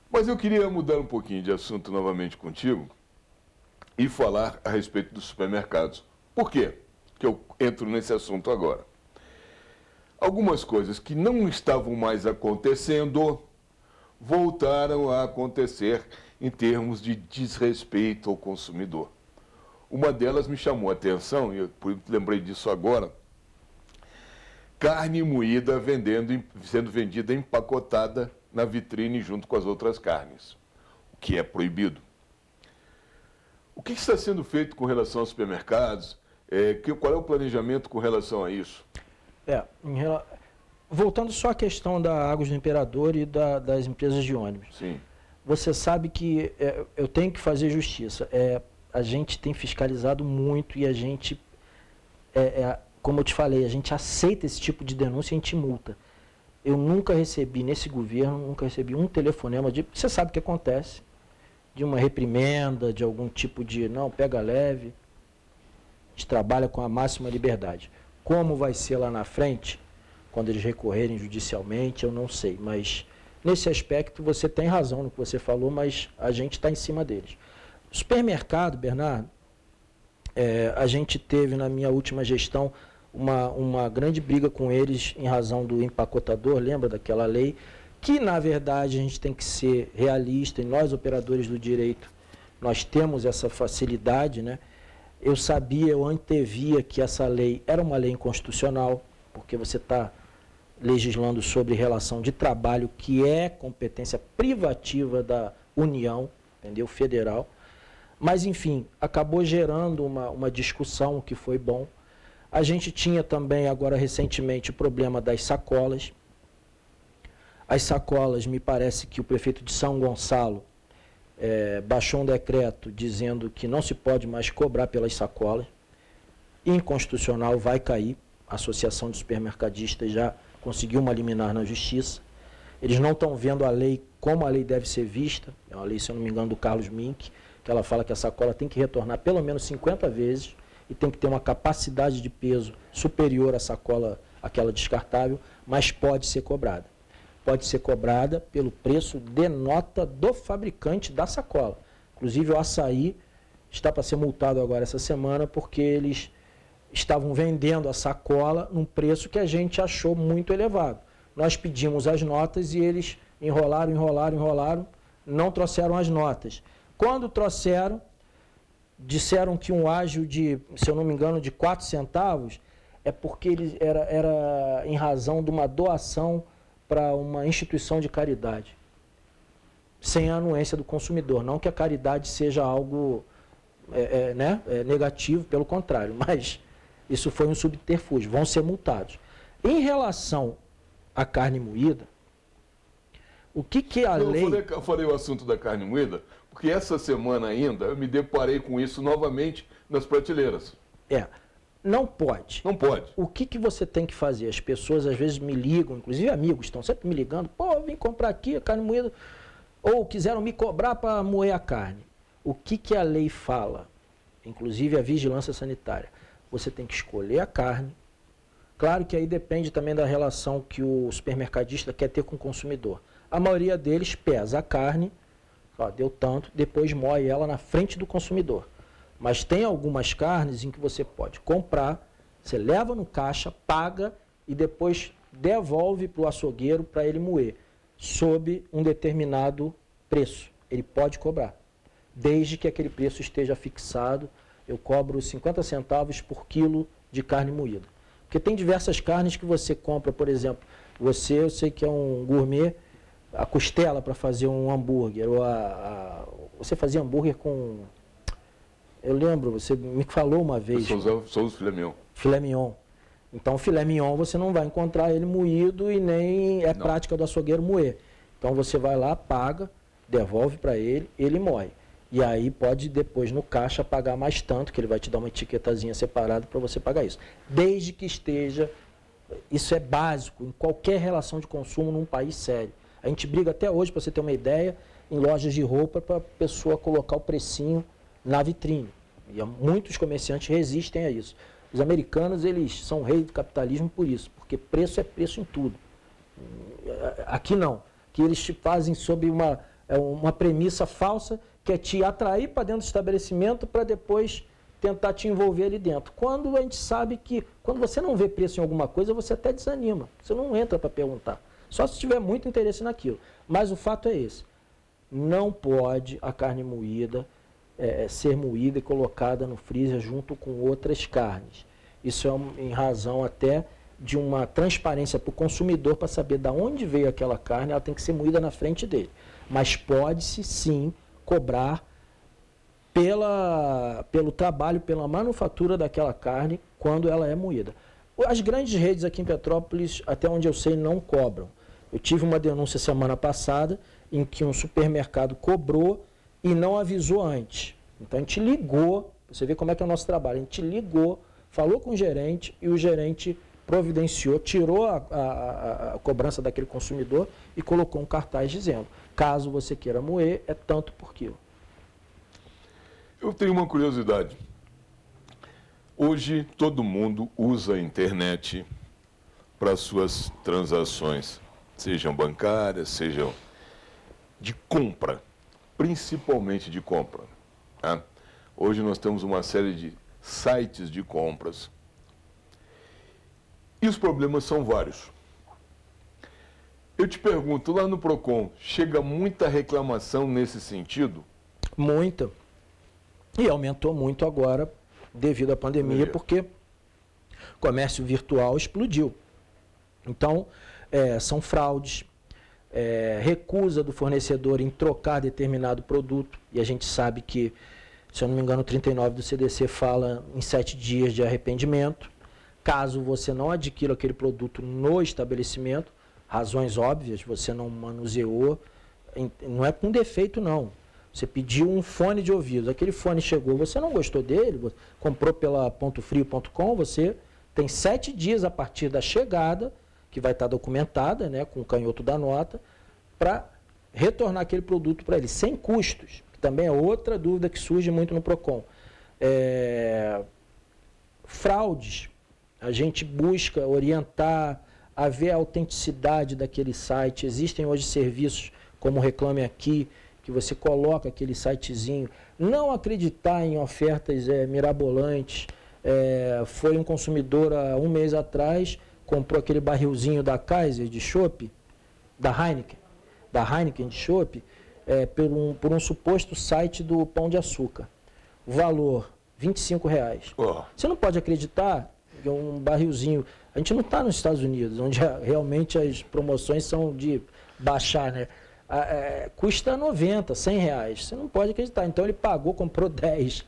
Mas eu queria mudar um pouquinho de assunto novamente contigo e falar a respeito dos supermercados. Por quê que eu entro nesse assunto agora? Algumas coisas que não estavam mais acontecendo voltaram a acontecer em termos de desrespeito ao consumidor. Uma delas me chamou a atenção, e eu lembrei disso agora, carne moída sendo vendida empacotada na vitrine junto com as outras carnes, o que é proibido. O que está sendo feito com relação aos supermercados? Qual é o planejamento com relação a isso? Voltando só à questão da Águas do Imperador e das empresas de ônibus. Sim. Você sabe que eu tenho que fazer justiça. A gente tem fiscalizado muito e a gente, como eu te falei, a gente aceita esse tipo de denúncia e a gente multa. Eu nunca recebi, nesse governo, um telefonema você sabe o que acontece, de uma reprimenda, de algum tipo de, não, pega leve. A gente trabalha com a máxima liberdade. Como vai ser lá na frente, quando eles recorrerem judicialmente, eu não sei, mas nesse aspecto você tem razão no que você falou, mas a gente está em cima deles. Supermercado, Bernardo, a gente teve na minha última gestão uma grande briga com eles em razão do empacotador, lembra daquela lei? Que, na verdade, a gente tem que ser realista, e nós, operadores do direito, nós temos essa facilidade, né? Eu antevia que essa lei era uma lei inconstitucional, porque você está legislando sobre relação de trabalho, que é competência privativa da União, entendeu? Federal. Mas, enfim, acabou gerando uma discussão, que foi bom. A gente tinha também, agora recentemente, o problema das sacolas. As sacolas, me parece que o prefeito de São Gonçalo baixou um decreto dizendo que não se pode mais cobrar pelas sacolas. Inconstitucional, vai cair. A Associação de Supermercadistas já conseguiu uma liminar na Justiça. Eles não estão vendo a lei como a lei deve ser vista. É uma lei, se eu não me engano, do Carlos Mink, que ela fala que a sacola tem que retornar pelo menos 50 vezes e tem que ter uma capacidade de peso superior à sacola, aquela descartável, mas pode ser cobrada. Pode ser cobrada pelo preço de nota do fabricante da sacola. Inclusive o Açaí está para ser multado agora essa semana porque eles estavam vendendo a sacola num preço que a gente achou muito elevado. Nós pedimos as notas e eles enrolaram, não trouxeram as notas. Quando trouxeram, disseram que um ágio de, se eu não me engano, de 4 centavos, é porque ele era em razão de uma doação para uma instituição de caridade, sem a anuência do consumidor. Não que a caridade seja algo negativo, pelo contrário, mas isso foi um subterfúgio, vão ser multados. Em relação à carne moída, o que a lei... Eu falei o assunto da carne moída, porque essa semana ainda eu me deparei com isso novamente nas prateleiras. Não pode. Não pode. O que você tem que fazer? As pessoas às vezes me ligam, inclusive amigos estão sempre me ligando, pô, vim comprar aqui a carne moída, ou quiseram me cobrar para moer a carne. O que a lei fala? Inclusive a vigilância sanitária. Você tem que escolher a carne, Claro que aí depende também da relação que o supermercadista quer ter com o consumidor. A maioria deles pesa a carne, ó, deu tanto, depois moe ela na frente do consumidor. Mas tem algumas carnes em que você pode comprar, você leva no caixa, paga e depois devolve para o açougueiro para ele moer, sob um determinado preço. Ele pode cobrar, desde que aquele preço esteja fixado. Eu cobro 50 centavos por quilo de carne moída. Porque tem diversas carnes que você compra, por exemplo, eu sei que é um gourmet, a costela para fazer um hambúrguer, ou você fazia hambúrguer com... Eu lembro, você me falou uma vez... Eu sou o filé mignon. Filé mignon. Então, o filé mignon você não vai encontrar ele moído e nem é prática do açougueiro moer. Então, você vai lá, paga, devolve para ele, ele moe. E aí pode depois no caixa pagar mais tanto, que ele vai te dar uma etiquetazinha separada para você pagar isso. Desde que esteja... Isso é básico em qualquer relação de consumo num país sério. A gente briga até hoje, para você ter uma ideia, em lojas de roupa para a pessoa colocar o precinho na vitrine. E muitos comerciantes resistem a isso. Os americanos, eles são reis do capitalismo por isso, porque preço é preço em tudo. Aqui não. Aqui eles te fazem sob uma premissa falsa, que é te atrair para dentro do estabelecimento para depois tentar te envolver ali dentro. Quando a gente sabe que, quando você não vê preço em alguma coisa, você até desanima. Você não entra para perguntar. Só se tiver muito interesse naquilo. Mas o fato é esse. Não pode a carne moída ser moída e colocada no freezer junto com outras carnes. Isso é em razão até de uma transparência para o consumidor para saber de onde veio aquela carne, ela tem que ser moída na frente dele. Mas pode-se sim cobrar pelo trabalho, pela manufatura daquela carne quando ela é moída. As grandes redes aqui em Petrópolis, até onde eu sei, não cobram. Eu tive uma denúncia semana passada em que um supermercado cobrou e não avisou antes. Então a gente ligou, você vê como é que é o nosso trabalho, a gente ligou, falou com o gerente e o gerente providenciou, tirou a cobrança daquele consumidor e colocou um cartaz dizendo, caso você queira moer, é tanto por quilo. Eu tenho uma curiosidade. Hoje todo mundo usa a internet para suas transações, sejam bancárias, sejam de compra, principalmente de compra. Tá? Hoje nós temos uma série de sites de compras e os problemas são vários. Eu te pergunto, lá no Procon, chega muita reclamação nesse sentido? Muita. E aumentou muito agora devido à pandemia, porque o comércio virtual explodiu. Então, são fraudes, recusa do fornecedor em trocar determinado produto, e a gente sabe que, se eu não me engano, o 39 do CDC fala em 7 dias de arrependimento. Caso você não adquira aquele produto no estabelecimento, razões óbvias, você não manuseou, não é com defeito não. Você pediu um fone de ouvido, aquele fone chegou, você não gostou dele, comprou pela pontofrio.com, você tem 7 dias a partir da chegada, que vai estar documentada, né, com o canhoto da nota, para retornar aquele produto para ele, sem custos, que também é outra dúvida que surge muito no Procon. Fraudes, a gente busca orientar, a ver a autenticidade daquele site. Existem hoje serviços como Reclame Aqui, que você coloca aquele sitezinho, não acreditar em ofertas mirabolantes. Foi um consumidor há um mês atrás, comprou aquele barrilzinho da Kaiser de chopp, da Heineken de chopp, por um suposto site do Pão de Açúcar. O valor, R$25. Oh. Você não pode acreditar que um barrilzinho... A gente não está nos Estados Unidos, onde realmente as promoções são de baixar, né? Custa R$90, R$100. Você não pode acreditar. Então ele pagou, comprou 10,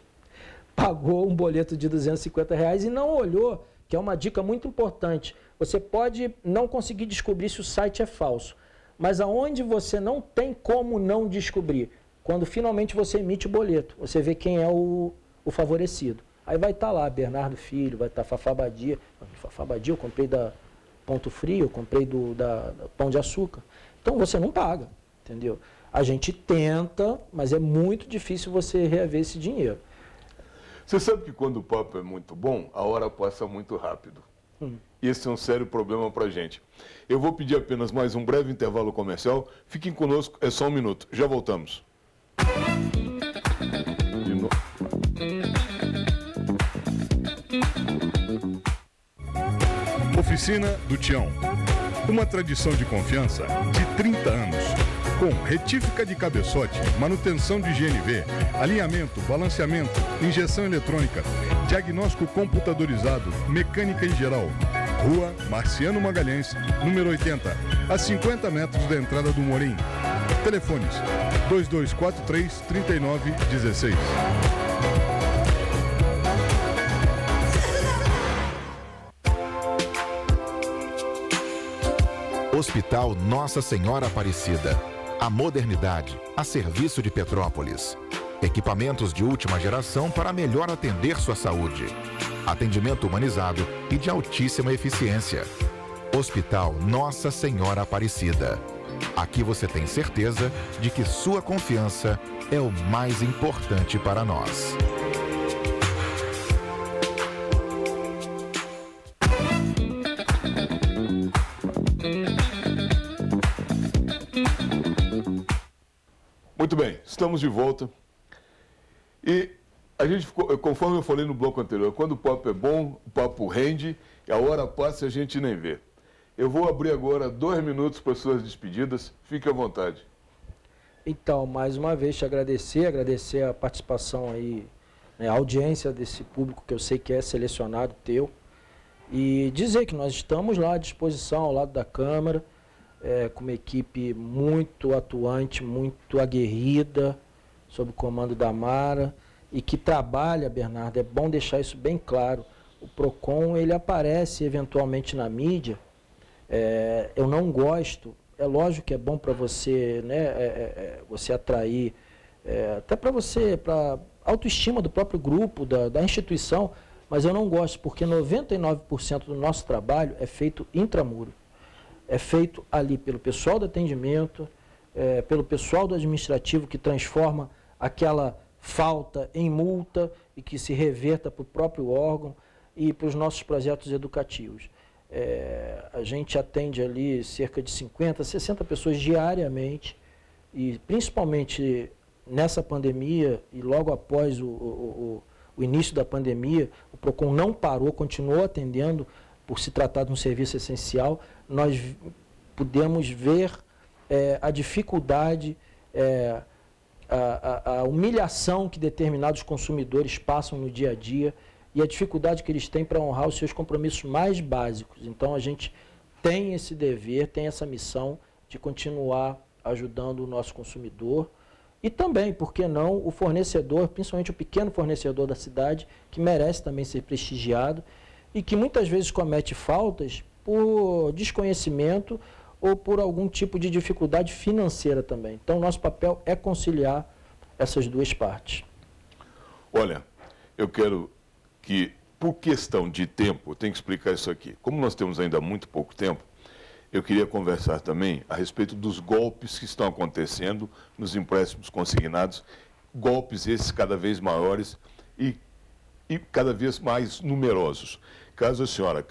pagou um boleto de R$250 e não olhou, que é uma dica muito importante. Você pode não conseguir descobrir se o site é falso, mas aonde você não tem como não descobrir? Quando finalmente você emite o boleto, você vê quem é o favorecido. Aí vai estar lá Bernardo Filho, vai estar Fafá Badia. Fafá Badia eu comprei da Ponto Frio, eu comprei da Pão de Açúcar. Então você não paga, entendeu? A gente tenta, mas é muito difícil você reaver esse dinheiro. Você sabe que quando o papo é muito bom, a hora passa muito rápido. E esse é um sério problema para a gente. Eu vou pedir apenas mais um breve intervalo comercial. Fiquem conosco, é só um minuto. Já voltamos. De novo. Oficina do Tião. Uma tradição de confiança de 30 anos. Com retífica de cabeçote, manutenção de GNV, alinhamento, balanceamento, injeção eletrônica, diagnóstico computadorizado, mecânica em geral. Rua Marciano Magalhães, número 80, a 50 metros da entrada do Morim. Telefones 2243-3916. Hospital Nossa Senhora Aparecida. A modernidade a serviço de Petrópolis. Equipamentos de última geração para melhor atender sua saúde. Atendimento humanizado e de altíssima eficiência. Hospital Nossa Senhora Aparecida. Aqui você tem certeza de que sua confiança é o mais importante para nós. Muito bem, estamos de volta. E a gente ficou, conforme eu falei no bloco anterior, quando o papo é bom, o papo rende, e a hora passa e a gente nem vê. Eu vou abrir agora 2 minutos para suas despedidas. Fique à vontade. Então, mais uma vez te agradecer a participação aí, né, a audiência desse público que eu sei que é selecionado teu, e dizer que nós estamos lá à disposição, ao lado da Câmara, com uma equipe muito atuante, muito aguerrida, sob o comando da Mara, e que trabalha, Bernardo, é bom deixar isso bem claro. O PROCON, ele aparece eventualmente na mídia, eu não gosto, é lógico que é bom para você, né, você atrair, até para você, para autoestima do próprio grupo, da instituição, mas eu não gosto, porque 99% do nosso trabalho é feito intramuro. É feito ali pelo pessoal do atendimento, pelo pessoal do administrativo que transforma aquela falta em multa e que se reverta para o próprio órgão e para os nossos projetos educativos. A gente atende ali cerca de 50, 60 pessoas diariamente e principalmente nessa pandemia e logo após o início da pandemia, o PROCON não parou, continuou atendendo por se tratar de um serviço essencial. Nós pudemos ver a dificuldade, a humilhação que determinados consumidores passam no dia a dia e a dificuldade que eles têm para honrar os seus compromissos mais básicos. Então, a gente tem esse dever, tem essa missão de continuar ajudando o nosso consumidor e também, por que não, o fornecedor, principalmente o pequeno fornecedor da cidade, que merece também ser prestigiado e que muitas vezes comete faltas por desconhecimento ou por algum tipo de dificuldade financeira também. Então, nosso papel é conciliar essas duas partes. Olha, eu quero que, por questão de tempo, eu tenho que explicar isso aqui. Como nós temos ainda muito pouco tempo, eu queria conversar também a respeito dos golpes que estão acontecendo nos empréstimos consignados, golpes esses cada vez maiores e cada vez mais numerosos. Caso o senhor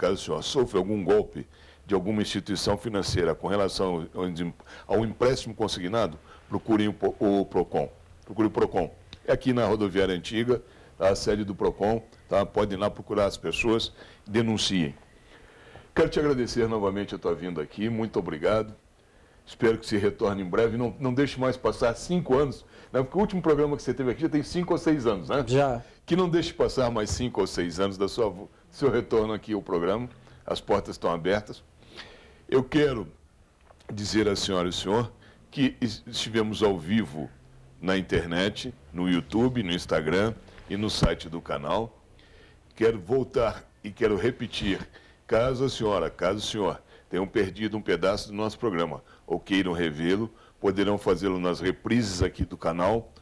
sofra algum golpe de alguma instituição financeira com relação ao empréstimo consignado, procure o PROCON. Procure o PROCON. É aqui na rodoviária antiga, a sede do PROCON, tá? Podem ir lá procurar as pessoas, denunciem. Quero te agradecer novamente a tua vinda aqui, muito obrigado. Espero que você retorne em breve. Não deixe mais passar 5 anos, né? Porque o último programa que você teve aqui já tem 5 ou 6 anos, né? Já. Que não deixe passar mais 5 ou 6 anos do seu retorno aqui ao programa. As portas estão abertas. Eu quero dizer à senhora e ao senhor que estivemos ao vivo na internet, no YouTube, no Instagram e no site do canal. Quero voltar e quero repetir, caso o senhor tenham perdido um pedaço do nosso programa ou queiram revê-lo, poderão fazê-lo nas reprises aqui do canal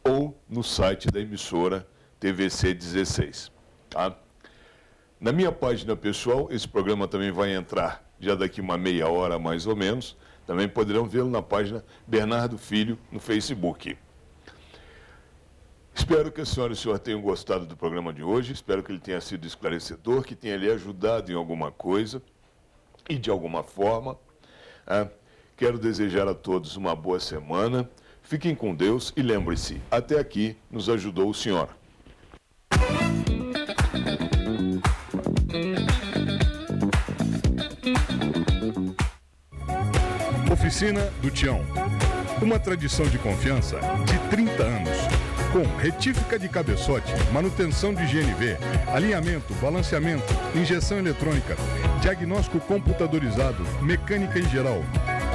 ou no site da emissora TVC 16. Tá? Na minha página pessoal, esse programa também vai entrar já daqui uma meia hora mais ou menos. Também poderão vê-lo na página Bernardo Filho no Facebook. Espero que a senhora e o senhor tenham gostado do programa de hoje, espero que ele tenha sido esclarecedor, que tenha lhe ajudado em alguma coisa e de alguma forma. Quero desejar a todos uma boa semana, fiquem com Deus e lembre-se, até aqui nos ajudou o senhor. Oficina do Tião. Uma tradição de confiança de 30 anos. Com retífica de cabeçote, manutenção de GNV, alinhamento, balanceamento, injeção eletrônica, diagnóstico computadorizado, mecânica em geral.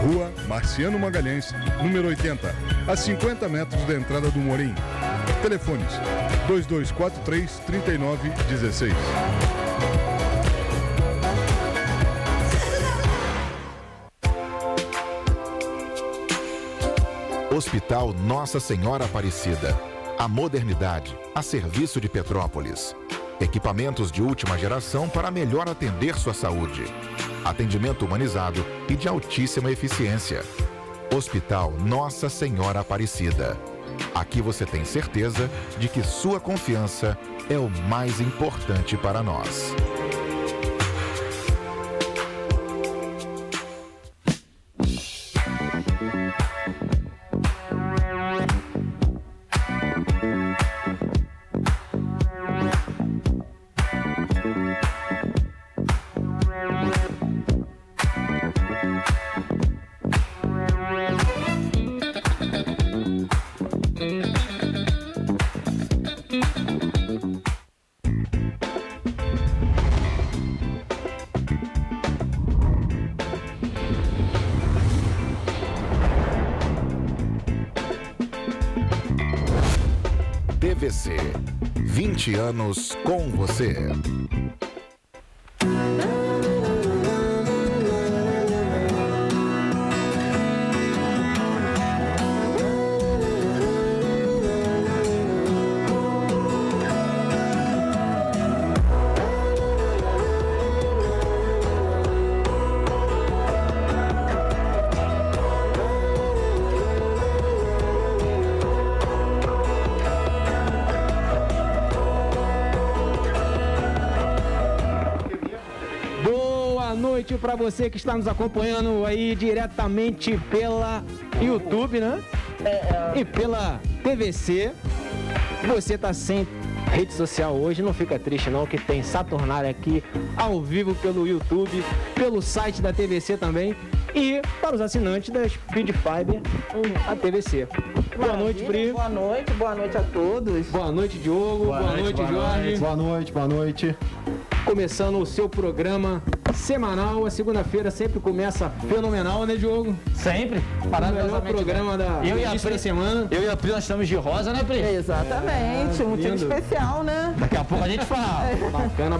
Rua Marciano Magalhães, número 80, a 50 metros da entrada do Morim. Telefones 2243-3916. Hospital Nossa Senhora Aparecida. A modernidade a serviço de Petrópolis. Equipamentos de última geração para melhor atender sua saúde. Atendimento humanizado e de altíssima eficiência. Hospital Nossa Senhora Aparecida. Aqui você tem certeza de que sua confiança é o mais importante para nós. TVC, 20 anos com você. Para você que está nos acompanhando aí diretamente pela YouTube, né? E pela TVC. Você tá sem rede social hoje, não fica triste não, que tem Saturnália aqui ao vivo pelo YouTube, pelo site da TVC também e para os assinantes da Speed Fiber, a TVC. Boa noite, Pri. Boa noite a todos. Boa noite, Diogo. Boa noite, Jorge. Boa noite. Começando o seu programa semanal, a segunda-feira sempre começa fenomenal, né, Diogo? Sempre. O melhor programa da semana. Eu e a Pri, nós estamos de rosa, né, Pri? Exatamente, um motivo especial, né? Daqui a pouco a gente fala.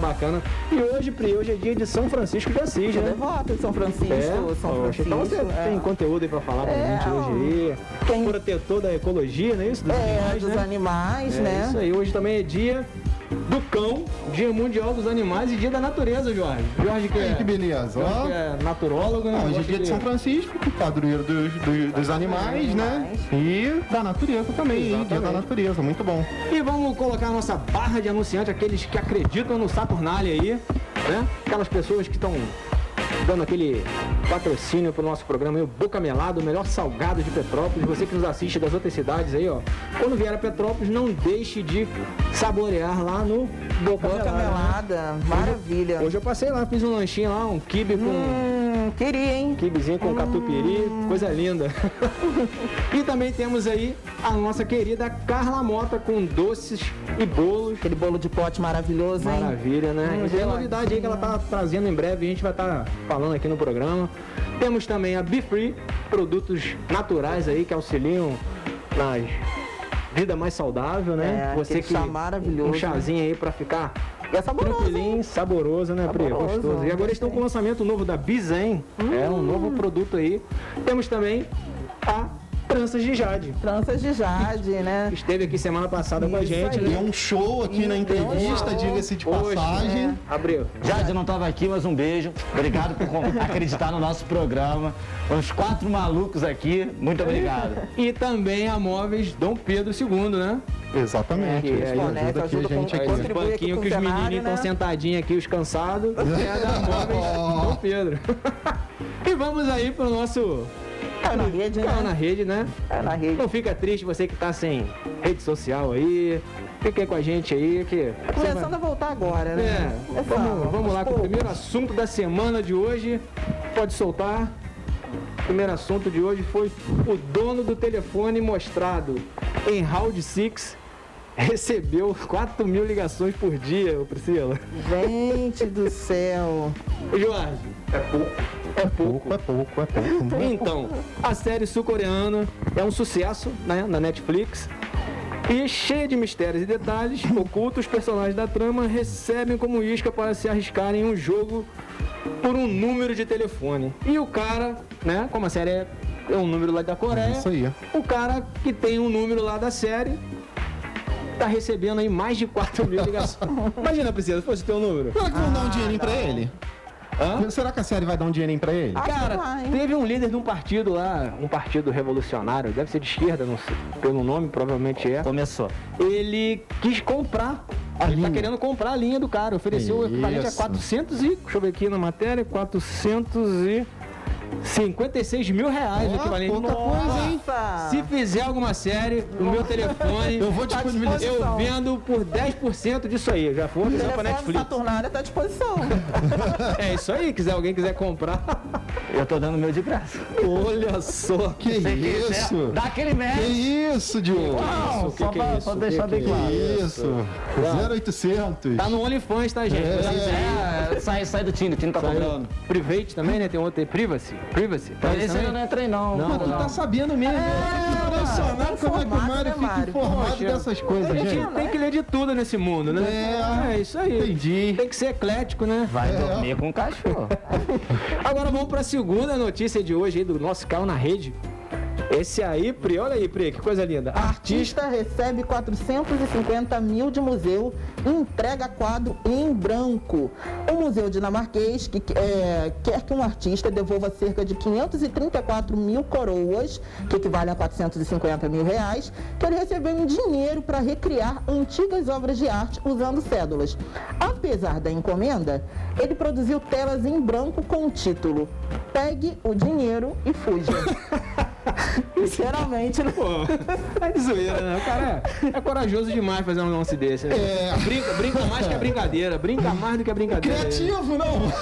Bacana. E hoje, Pri, hoje é dia de São Francisco de Assis, né? Devota de São Francisco. Então você tem conteúdo aí pra falar pra gente hoje aí. Protetor da ecologia, não é isso? Dos animais, né? Isso aí, hoje também é dia do cão, Dia Mundial dos Animais e Dia da Natureza, Jorge. Jorge que beleza. Jorge que é naturólogo, né? Hoje é dia de São Francisco, padroeiro dos animais, né? E da natureza também, Exatamente. Dia da natureza, muito bom. E vamos colocar a nossa barra de anunciante, aqueles que acreditam no Saturnália aí, né? Aquelas pessoas que estão dando aquele patrocínio pro nosso programa aí, o Boca Melado, o melhor salgado de Petrópolis. Você que nos assiste das outras cidades aí, ó. Quando vier a Petrópolis, não deixe de saborear lá no Boca Melada. Né? Maravilha. Hoje eu passei lá, fiz um lanchinho lá, um quibe com... Queria, hein? Quibezinho com catupiry, coisa linda. E também temos aí a nossa querida Carla Mota com doces e bolos. Aquele bolo de pote maravilhoso, hein? Maravilha, né? Tem novidade aí que ela tá trazendo em breve, a gente vai estar falando aqui no programa. Temos também a Be Free, produtos naturais aí que auxiliam na vida mais saudável, né? Você que maravilhoso. Um chazinho aí pra ficar saboroso, tranquilinho, saboroso, né, Pri? Gostoso. E agora estão com o lançamento novo da Bizen, é um novo produto aí. Temos também a Tranças de Jade. Tranças de Jade, né? Esteve aqui semana passada com a Isso gente, aí. Deu né? um show aqui na entrevista, diga-se de Poxa, passagem. Abriu. Jade não estava aqui, mas um beijo. Obrigado por acreditar no nosso programa. Os 4 malucos aqui, muito obrigado. E também a Móveis Dom Pedro II, né? Exatamente. É, Ele boneca, ajuda aqui a ajuda com- gente Aí, aqui. esse Contribui aqui banquinho com que o os menininhos cenário, estão né? sentadinhos aqui, os cansados, é da Móveis Dom Pedro. E vamos aí pro nosso É na rede, canal né? na rede, né? É na rede. Não fica triste você que tá sem rede social aí. Fica aí com a gente aí que... Tá começando a voltar agora, né? É, vamos lá com o primeiro assunto da semana de hoje. Pode soltar. O primeiro assunto de hoje foi o dono do telefone mostrado em Round 6 recebeu 4 mil ligações por dia, ô Priscila. Gente do céu. Jorge, é pouco. É pouco. É pouco. Então, a série sul-coreana é um sucesso, né, na Netflix. E cheia de mistérios e detalhes ocultos, os personagens da trama recebem como isca para se arriscarem em um jogo por um número de telefone. E o cara, né, como a série é um número lá da Coreia, Isso aí. o cara que tem um número lá da série tá recebendo aí mais de 4 mil ligações. Imagina, Priscila, se fosse o teu número. Será que vão dar um dinheirinho pra ele? Hã? Será que a série vai dar um dinheirinho pra ele? Acho que Cara, vai. teve um líder de um partido lá, um partido revolucionário, deve ser de esquerda, não sei, pelo nome, provavelmente é. Começou. Ele quis comprar, ele tá querendo comprar a linha do cara, ofereceu o equivalente a Isso. 400 e, deixa eu ver aqui na matéria, 456 mil reais o Ó, equivalente. pouca coisa, hein? Nossa. Se fizer alguma série no meu telefone, Eu vou disponibilizar. eu vendo por 10% disso aí, já foi O avisar pra telefone Netflix. Saturnalha tá à disposição. É isso aí, alguém quiser comprar. Eu tô dando o meu de graça. Olha só. Que isso? Dá aquele Que match. isso, Diogo? Não, que só que é pra isso? pra deixar Que bem que é claro. Que isso? 0800. Tá no OnlyFans, tá, gente? Sai do Tinder, o Tinder tá cobrando. Private também, né? Tem outro aí, Privacy. Tá Mas esse esse eu também? não entrei, não. Não, Mas tu tá sabendo mesmo. Eu fico impressionado como é que o Mário fica Mário? informado Poxa, dessas coisas, A gente gente. tem que ler de tudo nesse mundo, né? É isso aí. Entendi. Tem que ser eclético, né? Vai dormir com o cachorro. Agora vamos pra segunda notícia de hoje aí do nosso canal na rede. Esse aí, Pri, olha aí, Pri, que coisa linda. Artista recebe 450 mil de museu e entrega quadro em branco. O museu dinamarquês quer que um artista devolva cerca de 534 mil coroas, que equivalem a 450 mil reais, que ele recebeu em dinheiro para recriar antigas obras de arte usando cédulas. Apesar da encomenda, ele produziu telas em branco com o título "Pegue o dinheiro e fuja". Sinceramente, não. Pô, é de zoeira, né? O cara é corajoso demais fazer um lance desse. Né? Brinca mais que a brincadeira. Brinca mais do que a brincadeira. Criativo, não?